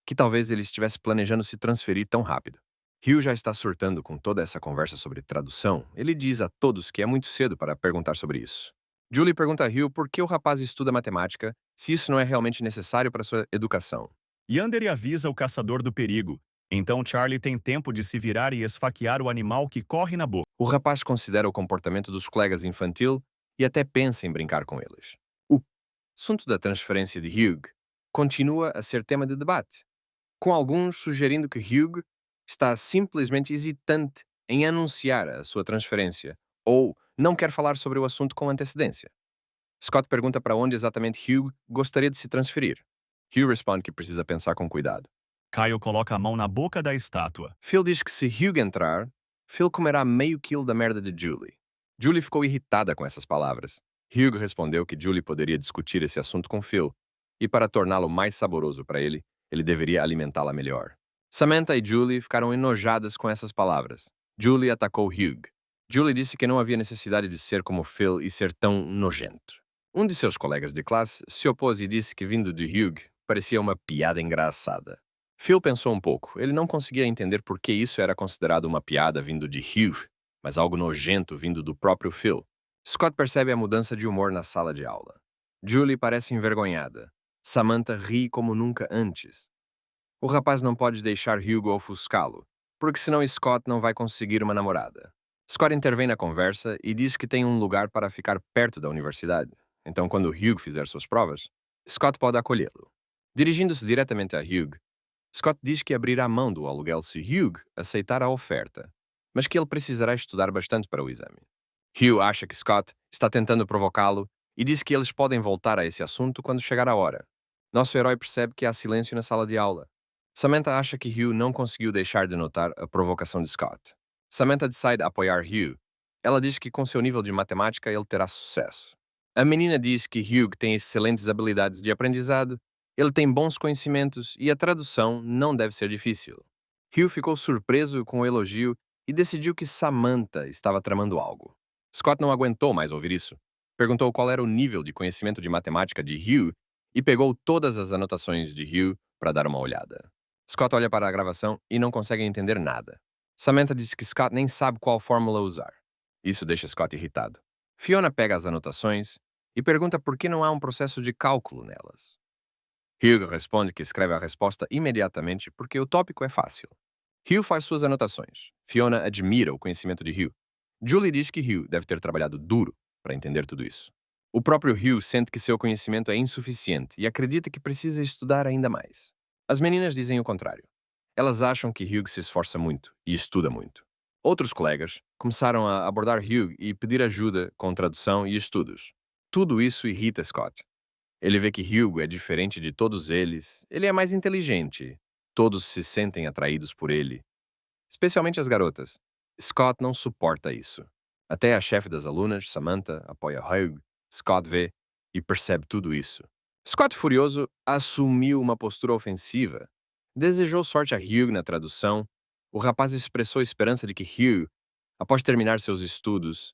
que talvez ele estivesse planejando se transferir tão rápido. Hugh já está surtando com toda essa conversa sobre tradução. Ele diz a todos que é muito cedo para perguntar sobre isso. Julie pergunta a Hugh por que o rapaz estuda matemática, se isso não é realmente necessário para sua educação. Yandere avisa o caçador do perigo. Então Charlie tem tempo de se virar e esfaquear o animal que corre na boca. O rapaz considera o comportamento dos colegas infantil e até pensa em brincar com eles. O assunto da transferência de Hugh continua a ser tema de debate, com alguns sugerindo que Hugh está simplesmente hesitante em anunciar a sua transferência ou não quer falar sobre o assunto com antecedência. Scott pergunta para onde exatamente Hugh gostaria de se transferir. Hugh responde que precisa pensar com cuidado. Kyle coloca a mão na boca da estátua. Phil diz que se Hugh entrar, Phil comerá meio quilo da merda de Julie. Julie ficou irritada com essas palavras. Hugh respondeu que Julie poderia discutir esse assunto com Phil, e para torná-lo mais saboroso para ele, ele deveria alimentá-la melhor. Samantha e Julie ficaram enojadas com essas palavras. Julie atacou Hugh. Julie disse que não havia necessidade de ser como Phil e ser tão nojento. Um de seus colegas de classe se opôs e disse que vindo de Hugh parecia uma piada engraçada. Phil pensou um pouco. Ele não conseguia entender por que isso era considerado uma piada vindo de Hugh, mas algo nojento vindo do próprio Phil. Scott percebe a mudança de humor na sala de aula. Julie parece envergonhada. Samantha ri como nunca antes. O rapaz não pode deixar Hugh ofuscá-lo, porque senão Scott não vai conseguir uma namorada. Scott intervém na conversa e diz que tem um lugar para ficar perto da universidade. Então, quando Hugh fizer suas provas, Scott pode acolhê-lo. Dirigindo-se diretamente a Hugh, Scott diz que abrirá mão do aluguel se Hugh aceitar a oferta, mas que ele precisará estudar bastante para o exame. Hugh acha que Scott está tentando provocá-lo e diz que eles podem voltar a esse assunto quando chegar a hora. Nosso herói percebe que há silêncio na sala de aula. Samantha acha que Hugh não conseguiu deixar de notar a provocação de Scott. Samantha decide apoiar Hugh. Ela diz que com seu nível de matemática ele terá sucesso. A menina diz que Hugh tem excelentes habilidades de aprendizado, ele tem bons conhecimentos e a tradução não deve ser difícil. Hugh ficou surpreso com o elogio e decidiu que Samantha estava tramando algo. Scott não aguentou mais ouvir isso. Perguntou qual era o nível de conhecimento de matemática de Hugh e pegou todas as anotações de Hugh para dar uma olhada. Scott olha para a gravação e não consegue entender nada. Samantha diz que Scott nem sabe qual fórmula usar. Isso deixa Scott irritado. Fiona pega as anotações e pergunta por que não há um processo de cálculo nelas. Hugh responde que escreve a resposta imediatamente porque o tópico é fácil. Hugh faz suas anotações. Fiona admira o conhecimento de Hugh. Julie diz que Hugh deve ter trabalhado duro para entender tudo isso. O próprio Hugh sente que seu conhecimento é insuficiente e acredita que precisa estudar ainda mais. As meninas dizem o contrário. Elas acham que Hugh se esforça muito e estuda muito. Outros colegas começaram a abordar Hugh e pedir ajuda com tradução e estudos. Tudo isso irrita Scott. Ele vê que Hugh é diferente de todos eles, ele é mais inteligente. Todos se sentem atraídos por ele, especialmente as garotas. Scott não suporta isso. Até a chefe das alunas, Samantha, apoia Hugh. Scott vê e percebe tudo isso. Scott, furioso, assumiu uma postura ofensiva. Desejou sorte a Hugh na tradução. O rapaz expressou esperança de que Hugh, após terminar seus estudos,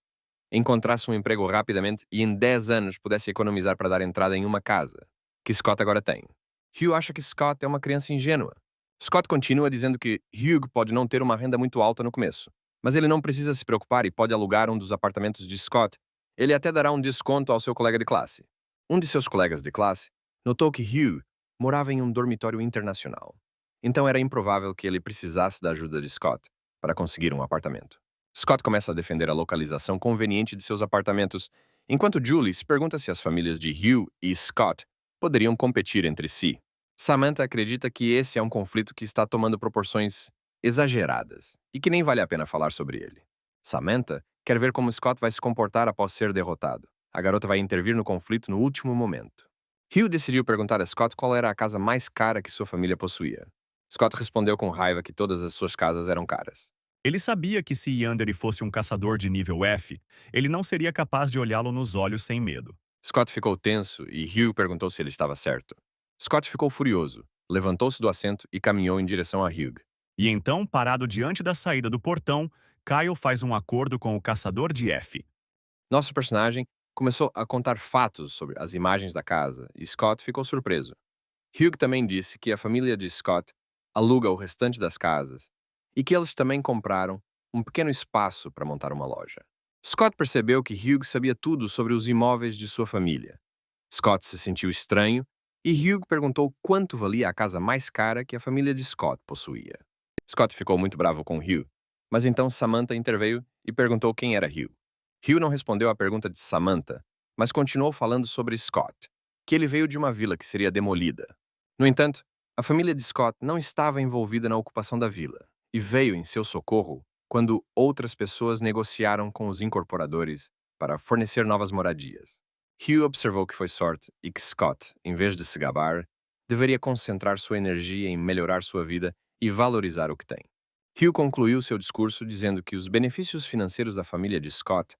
encontrasse um emprego rapidamente e em 10 anos pudesse economizar para dar entrada em uma casa, que Scott agora tem. Hugh acha que Scott é uma criança ingênua. Scott continua dizendo que Hugh pode não ter uma renda muito alta no começo, mas ele não precisa se preocupar e pode alugar um dos apartamentos de Scott. Ele até dará um desconto ao seu colega de classe. Um de seus colegas de classe notou que Hugh morava em um dormitório internacional. Então era improvável que ele precisasse da ajuda de Scott para conseguir um apartamento. Scott começa a defender a localização conveniente de seus apartamentos, enquanto Julie se pergunta se as famílias de Hugh e Scott poderiam competir entre si. Samantha acredita que esse é um conflito que está tomando proporções exageradas e que nem vale a pena falar sobre ele. Samantha quer ver como Scott vai se comportar após ser derrotado. A garota vai intervir no conflito no último momento. Hugh decidiu perguntar a Scott qual era a casa mais cara que sua família possuía. Scott respondeu com raiva que todas as suas casas eram caras. Ele sabia que se Yandere fosse um caçador de nível F, ele não seria capaz de olhá-lo nos olhos sem medo. Scott ficou tenso e Hugh perguntou se ele estava certo. Scott ficou furioso, levantou-se do assento e caminhou em direção a Hugh. E então, parado diante da saída do portão, Kyle faz um acordo com o caçador de F. Nosso personagem começou a contar fatos sobre as imagens da casa e Scott ficou surpreso. Hugh também disse que a família de Scott aluga o restante das casas e que eles também compraram um pequeno espaço para montar uma loja. Scott percebeu que Hugh sabia tudo sobre os imóveis de sua família. Scott se sentiu estranho e Hugh perguntou quanto valia a casa mais cara que a família de Scott possuía. Scott ficou muito bravo com Hugh, mas então Samantha interveio e perguntou quem era Hugh. Hugh não respondeu à pergunta de Samantha, mas continuou falando sobre Scott, que ele veio de uma vila que seria demolida. No entanto, a família de Scott não estava envolvida na ocupação da vila e veio em seu socorro quando outras pessoas negociaram com os incorporadores para fornecer novas moradias. Hugh observou que foi sorte e que Scott, em vez de se gabar, deveria concentrar sua energia em melhorar sua vida e valorizar o que tem. Hugh concluiu seu discurso dizendo que os benefícios financeiros da família de Scott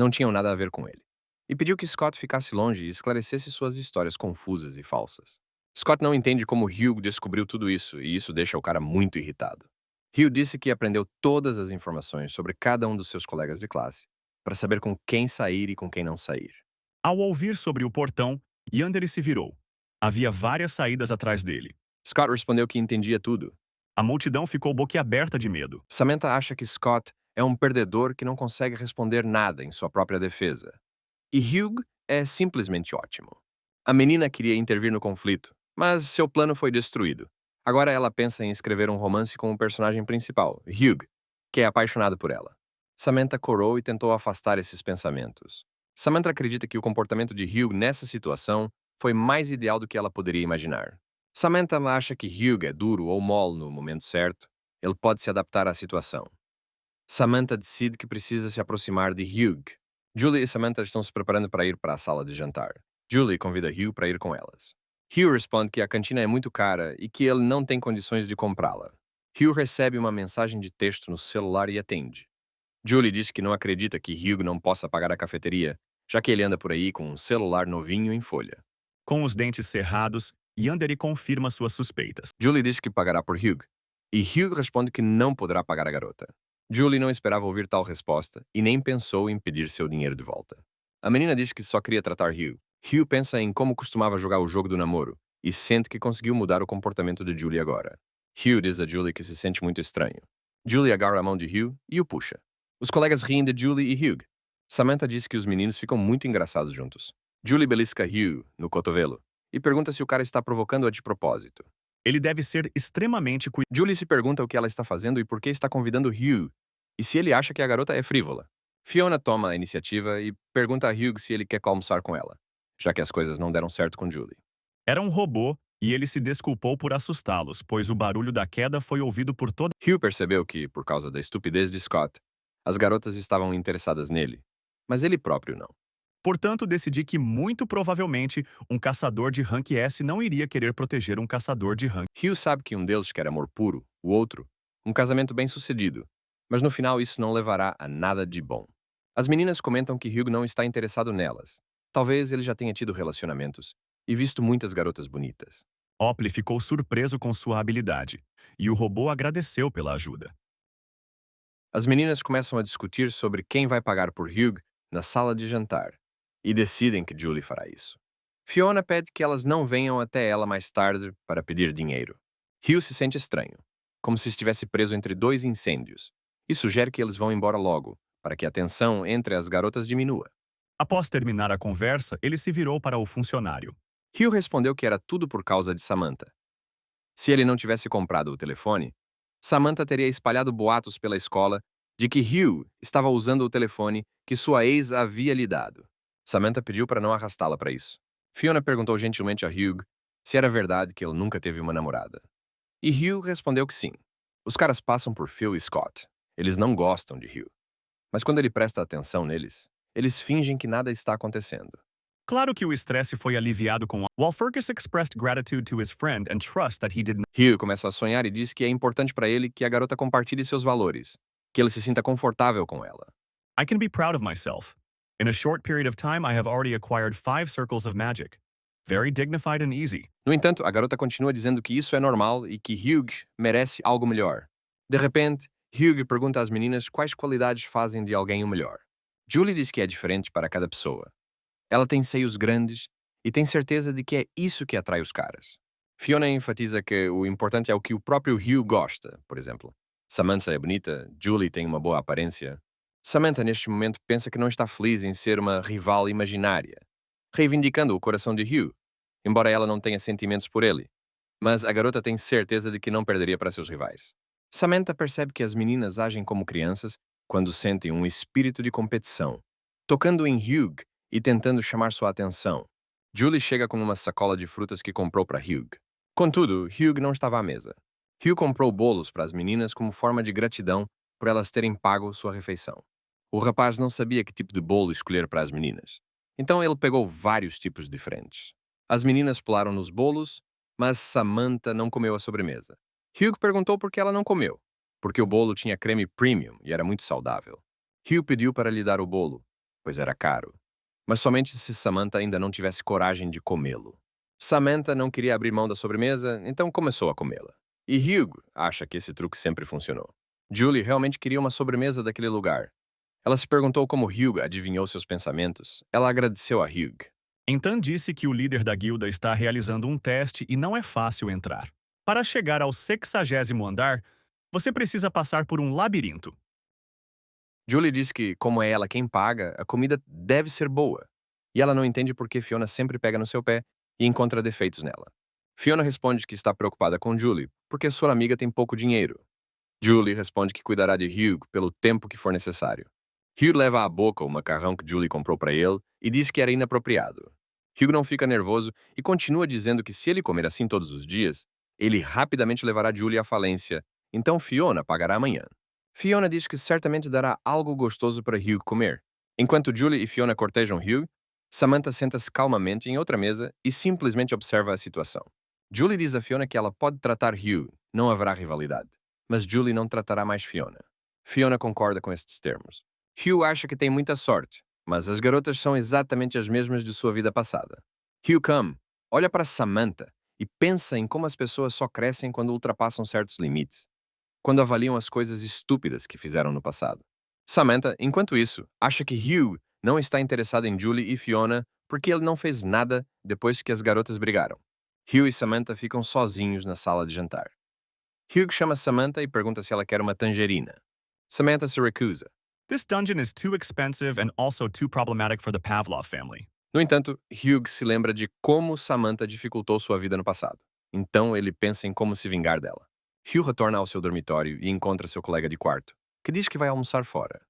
não tinham nada a ver com ele, e pediu que Scott ficasse longe e esclarecesse suas histórias confusas e falsas. Scott não entende como Hugh descobriu tudo isso, e isso deixa o cara muito irritado. Hugh disse que aprendeu todas as informações sobre cada um dos seus colegas de classe, para saber com quem sair e com quem não sair. Ao ouvir sobre o portão, Yandere se virou. Havia várias saídas atrás dele. Scott respondeu que entendia tudo. A multidão ficou boquiaberta de medo. Samantha acha que Scott é um perdedor que não consegue responder nada em sua própria defesa. E Hugh é simplesmente ótimo. A menina queria intervir no conflito, mas seu plano foi destruído. Agora ela pensa em escrever um romance com o personagem principal, Hugh, que é apaixonado por ela. Samantha corou e tentou afastar esses pensamentos. Samantha acredita que o comportamento de Hugh nessa situação foi mais ideal do que ela poderia imaginar. Samantha acha que Hugh é duro ou mole no momento certo. Ele pode se adaptar à situação. Samantha decide que precisa se aproximar de Hugh. Julie e Samantha estão se preparando para ir para a sala de jantar. Julie convida Hugh para ir com elas. Hugh responde que a cantina é muito cara e que ele não tem condições de comprá-la. Hugh recebe uma mensagem de texto no celular e atende. Julie diz que não acredita que Hugh não possa pagar a cafeteria, já que ele anda por aí com um celular novinho em folha. Com os dentes cerrados, Yandere confirma suas suspeitas. Julie diz que pagará por Hugh, e Hugh responde que não poderá pagar a garota. Julie não esperava ouvir tal resposta e nem pensou em pedir seu dinheiro de volta. A menina diz que só queria tratar Hugh. Hugh pensa em como costumava jogar o jogo do namoro e sente que conseguiu mudar o comportamento de Julie agora. Hugh diz a Julie que se sente muito estranho. Julie agarra a mão de Hugh e o puxa. Os colegas riem de Julie e Hugh. Samantha diz que os meninos ficam muito engraçados juntos. Julie belisca Hugh no cotovelo e pergunta se o cara está provocando-a de propósito. Ele deve ser extremamente cuidadoso. Julie se pergunta o que ela está fazendo e por que está convidando Hugh, e se ele acha que a garota é frívola. Fiona toma a iniciativa e pergunta a Hugh se ele quer almoçar com ela, já que as coisas não deram certo com Julie. Era um robô e ele se desculpou por assustá-los, pois o barulho da queda foi ouvido por toda. Hugh percebeu que, por causa da estupidez de Scott, as garotas estavam interessadas nele, mas ele próprio não. Portanto, decidi que muito provavelmente um caçador de rank S não iria querer proteger um caçador de rank. Hugh sabe que um deles quer amor puro, o outro, um casamento bem-sucedido, mas no final isso não levará a nada de bom. As meninas comentam que Hugh não está interessado nelas. Talvez ele já tenha tido relacionamentos e visto muitas garotas bonitas. Opley ficou surpreso com sua habilidade, e o robô agradeceu pela ajuda. As meninas começam a discutir sobre quem vai pagar por Hugh na sala de jantar e decidem que Julie fará isso. Fiona pede que elas não venham até ela mais tarde para pedir dinheiro. Hugh se sente estranho, como se estivesse preso entre dois incêndios, e sugere que eles vão embora logo, para que a tensão entre as garotas diminua. Após terminar a conversa, ele se virou para o funcionário. Hugh respondeu que era tudo por causa de Samantha. Se ele não tivesse comprado o telefone, Samantha teria espalhado boatos pela escola de que Hugh estava usando o telefone que sua ex havia lhe dado. Samantha pediu para não arrastá-la para isso. Fiona perguntou gentilmente a Hugh se era verdade que ele nunca teve uma namorada. E Hugh respondeu que sim. Os caras passam por Phil e Scott. Eles não gostam de Hugh. Mas quando ele presta atenção neles, eles fingem que nada está acontecendo. Claro que o estresse foi aliviado com while Fergus expressed gratitude to his friend and trust that he did not. Hugh começa a sonhar e diz que é importante para ele que a garota compartilhe seus valores, que ele se sinta confortável com ela. I can be proud of myself. In a short period of time, I have already acquired 5 circles of magic. Very dignified and easy. No entanto, a garota continua dizendo que isso é normal e que Hugh merece algo melhor. De repente, Hugh pergunta às meninas quais qualidades fazem de alguém o melhor. Julie diz que é diferente para cada pessoa. Ela tem seios grandes e tem certeza de que é isso que atrai os caras. Fiona enfatiza que o importante é o que o próprio Hugh gosta, por exemplo. Samantha é bonita, Julie tem uma boa aparência. Samantha, neste momento, pensa que não está feliz em ser uma rival imaginária, reivindicando o coração de Hugh, embora ela não tenha sentimentos por ele. Mas a garota tem certeza de que não perderia para seus rivais. Samantha percebe que as meninas agem como crianças quando sentem um espírito de competição, tocando em Hugh e tentando chamar sua atenção. Julie chega com uma sacola de frutas que comprou para Hugh. Contudo, Hugh não estava à mesa. Hugh comprou bolos para as meninas como forma de gratidão por elas terem pago sua refeição. O rapaz não sabia que tipo de bolo escolher para as meninas. Então ele pegou vários tipos diferentes. As meninas pularam nos bolos, mas Samantha não comeu a sobremesa. Hugh perguntou por que ela não comeu, porque o bolo tinha creme premium e era muito saudável. Hugh pediu para lhe dar o bolo, pois era caro, mas somente se Samantha ainda não tivesse coragem de comê-lo. Samantha não queria abrir mão da sobremesa, então começou a comê-la. E Hugh acha que esse truque sempre funcionou. Julie realmente queria uma sobremesa daquele lugar. Ela se perguntou como Hugh adivinhou seus pensamentos. Ela agradeceu a Hugh. Então disse que o líder da guilda está realizando um teste e não é fácil entrar. Para chegar ao 60º andar, você precisa passar por um labirinto. Julie diz que, como é ela quem paga, a comida deve ser boa. E ela não entende por que Fiona sempre pega no seu pé e encontra defeitos nela. Fiona responde que está preocupada com Julie, porque sua amiga tem pouco dinheiro. Julie responde que cuidará de Hugh pelo tempo que for necessário. Hugh leva à boca o macarrão que Julie comprou para ele e diz que era inapropriado. Hugh não fica nervoso e continua dizendo que se ele comer assim todos os dias, ele rapidamente levará Julie à falência, então Fiona pagará amanhã. Fiona diz que certamente dará algo gostoso para Hugh comer. Enquanto Julie e Fiona cortejam Hugh, Samantha senta-se calmamente em outra mesa e simplesmente observa a situação. Julie diz a Fiona que ela pode tratar Hugh, não haverá rivalidade. Mas Julie não tratará mais Fiona. Fiona concorda com estes termos. Hugh acha que tem muita sorte, mas as garotas são exatamente as mesmas de sua vida passada. Hugh come, olha para Samantha e pensa em como as pessoas só crescem quando ultrapassam certos limites, quando avaliam as coisas estúpidas que fizeram no passado. Samantha, enquanto isso, acha que Hugh não está interessado em Julie e Fiona porque ele não fez nada depois que as garotas brigaram. Hugh e Samantha ficam sozinhos na sala de jantar. Hugh chama Samantha e pergunta se ela quer uma tangerina. Samantha se recusa. This dungeon is too expensive and also too problematic for the Pavlov family. No entanto, Hugh se lembra de como Samantha dificultou sua vida no passado. Então ele pensa em como se vingar dela. Hugh retorna ao seu dormitório e encontra seu colega de quarto, que diz que vai almoçar fora.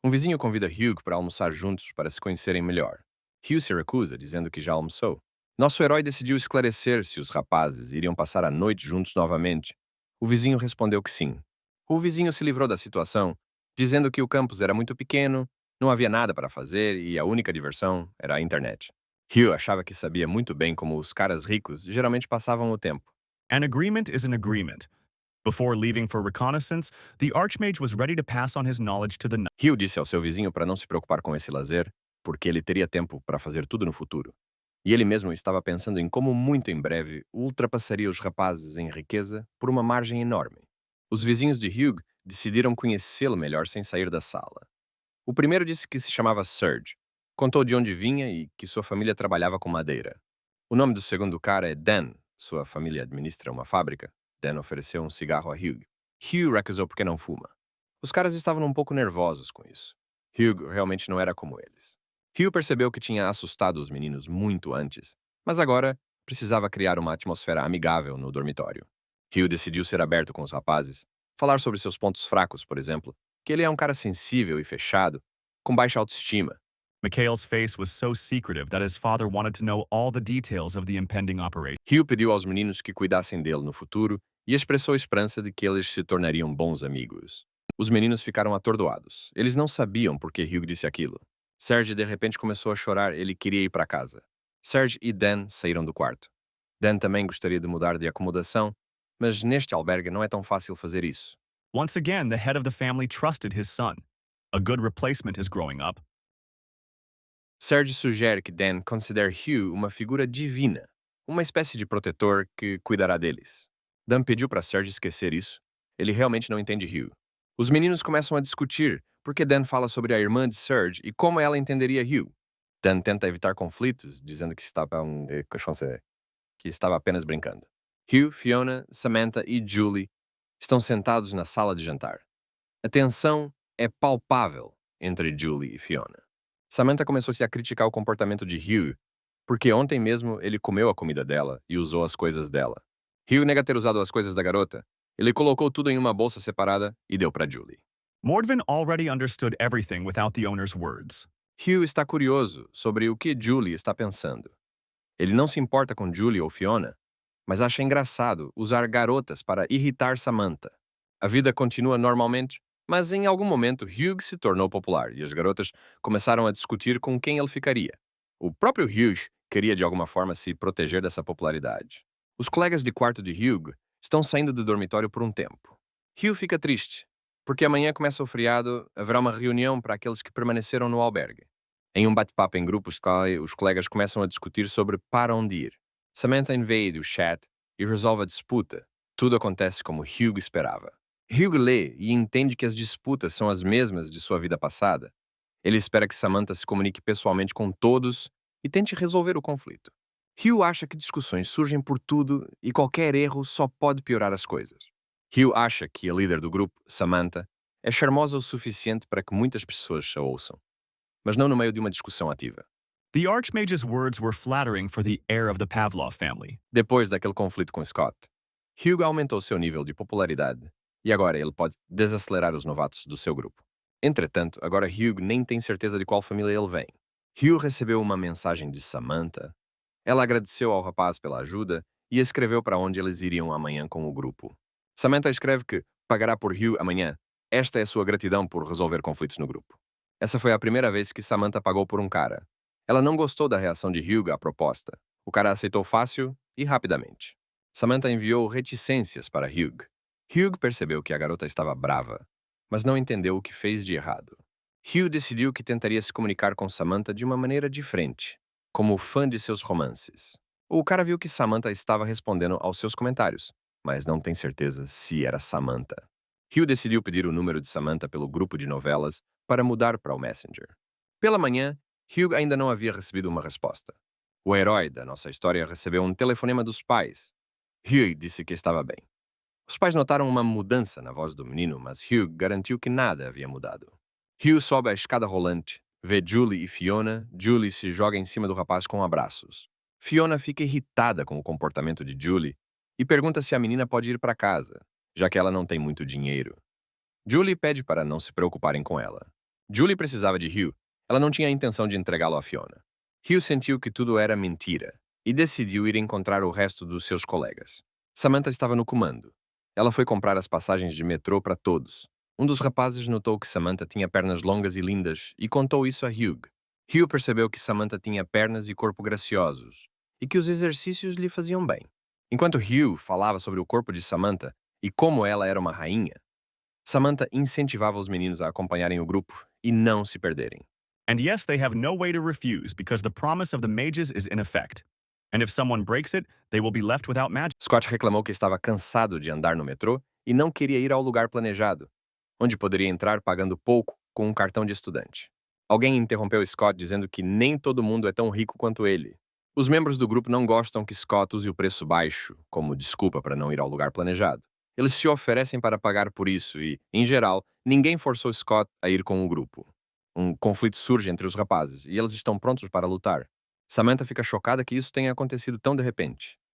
Um vizinho convida Hugh para almoçar juntos para se conhecerem melhor. Hugh se recusa, dizendo que já almoçou. Nosso herói decidiu esclarecer se os rapazes iriam passar a noite juntos novamente. O vizinho respondeu que sim. O vizinho se livrou da situação, dizendo que o campus era muito pequeno, não havia nada para fazer e a única diversão era a internet. Hugh achava que sabia muito bem como os caras ricos geralmente passavam o tempo. An agreement is an agreement. Before leaving for reconnaissance, the Archmage was ready to pass on his knowledge to the knight. Hugh disse ao seu vizinho para não se preocupar com esse lazer, porque ele teria tempo para fazer tudo no futuro. E ele mesmo estava pensando em como muito em breve ultrapassaria os rapazes em riqueza por uma margem enorme. Os vizinhos de Hugh decidiram conhecê-lo melhor sem sair da sala. O primeiro disse que se chamava Serge, contou de onde vinha e que sua família trabalhava com madeira. O nome do segundo cara é Dan, sua família administra uma fábrica. Dan ofereceu um cigarro a Hugh. Hugh recusou porque não fuma. Os caras estavam um pouco nervosos com isso. Hugh realmente não era como eles. Hugh percebeu que tinha assustado os meninos muito antes, mas agora precisava criar uma atmosfera amigável no dormitório. Hugh decidiu ser aberto com os rapazes, falar sobre seus pontos fracos, por exemplo, que ele é um cara sensível e fechado, com baixa autoestima. Mikhail's face was so secretive that his father wanted to know all the details of the impending operation. Hugh pediu aos meninos que cuidassem dele no futuro e expressou esperança de que eles se tornariam bons amigos. Os meninos ficaram atordoados. Eles não sabiam por que Hugh disse aquilo. Serge de repente começou a chorar, ele queria ir para casa. Serge e Dan saíram do quarto. Dan também gostaria de mudar de acomodação, mas neste albergue não é tão fácil fazer isso. Once again, the head of the family trusted his son. A good replacement is growing up. Serge sugere que Dan considere Hugh uma figura divina, uma espécie de protetor que cuidará deles. Dan pediu para Serge esquecer isso. Ele realmente não entende Hugh. Os meninos começam a discutir porque Dan fala sobre a irmã de Serge e como ela entenderia Hugh. Dan tenta evitar conflitos, dizendo que estava apenas brincando. Hugh, Fiona, Samantha e Julie estão sentados na sala de jantar. A tensão é palpável entre Julie e Fiona. Samantha começou-se a criticar o comportamento de Hugh, porque ontem mesmo ele comeu a comida dela e usou as coisas dela. Hugh nega ter usado as coisas da garota. Ele colocou tudo em uma bolsa separada e deu para Julie. Mordvin already understood everything without the owner's words. Hugh está curioso sobre o que Julie está pensando. Ele não se importa com Julie ou Fiona, mas acha engraçado usar garotas para irritar Samantha. A vida continua normalmente, mas em algum momento Hugh se tornou popular e as garotas começaram a discutir com quem ele ficaria. O próprio Hugh queria de alguma forma se proteger dessa popularidade. Os colegas de quarto de Hugh estão saindo do dormitório por um tempo. Hugh fica triste, porque amanhã começa o feriado, haverá uma reunião para aqueles que permaneceram no albergue. Em um bate-papo em grupo, os colegas começam a discutir sobre para onde ir. Samantha invade o chat e resolve a disputa. Tudo acontece como Hugh esperava. Hugh lê e entende que as disputas são as mesmas de sua vida passada. Ele espera que Samantha se comunique pessoalmente com todos e tente resolver o conflito. Hugh acha que discussões surgem por tudo e qualquer erro só pode piorar as coisas. Hugh acha que a líder do grupo, Samantha, é charmosa o suficiente para que muitas pessoas a ouçam, mas não no meio de uma discussão ativa. The Archmage's words were flattering for the heir of the Pavlov family. Depois daquele conflito com Scott, Hugh aumentou seu nível de popularidade e agora ele pode desacelerar os novatos do seu grupo. Entretanto, agora Hugh nem tem certeza de qual família ele vem. Hugh recebeu uma mensagem de Samantha. Ela agradeceu ao rapaz pela ajuda e escreveu para onde eles iriam amanhã com o grupo. Samantha escreve que pagará por Hugh amanhã. Esta é sua gratidão por resolver conflitos no grupo. Essa foi a primeira vez que Samantha pagou por um cara. Ela não gostou da reação de Hugh à proposta. O cara aceitou fácil e rapidamente. Samantha enviou reticências para Hugh. Hugh percebeu que a garota estava brava, mas não entendeu o que fez de errado. Hugh decidiu que tentaria se comunicar com Samantha de uma maneira diferente, como fã de seus romances. O cara viu que Samantha estava respondendo aos seus comentários, mas não tem certeza se era Samantha. Hugh decidiu pedir o número de Samantha pelo grupo de novelas para mudar para o Messenger. Pela manhã, Hugh ainda não havia recebido uma resposta. O herói da nossa história recebeu um telefonema dos pais. Hugh disse que estava bem. Os pais notaram uma mudança na voz do menino, mas Hugh garantiu que nada havia mudado. Hugh sobe a escada rolante, vê Julie e Fiona. Julie se joga em cima do rapaz com abraços. Fiona fica irritada com o comportamento de Julie e pergunta se a menina pode ir para casa, já que ela não tem muito dinheiro. Julie pede para não se preocuparem com ela. Julie precisava de Hugh. Ela não tinha a intenção de entregá-lo a Fiona. Hugh sentiu que tudo era mentira e decidiu ir encontrar o resto dos seus colegas. Samantha estava no comando. Ela foi comprar as passagens de metrô para todos. Um dos rapazes notou que Samantha tinha pernas longas e lindas e contou isso a Hugh. Hugh percebeu que Samantha tinha pernas e corpo graciosos e que os exercícios lhe faziam bem. Enquanto Hugh falava sobre o corpo de Samantha e como ela era uma rainha, Samantha incentivava os meninos a acompanharem o grupo e não se perderem. And yes, they have no way to refuse because the promise of the mages is in effect. And if someone breaks it, they will be left without magic. Scott reclamou que estava cansado de andar no metrô e não queria ir ao lugar planejado, onde poderia entrar pagando pouco com um cartão de estudante. Alguém interrompeu Scott dizendo que nem todo mundo é tão rico quanto ele. Os membros do grupo não gostam que Scott use o preço baixo como desculpa para não ir ao lugar planejado. Eles se oferecem para pagar por isso e, em geral, ninguém forçou Scott a ir com o grupo. Um conflito surge entre os rapazes e eles estão prontos para lutar. Samantha fica chocada que isso tenha acontecido tão de repente.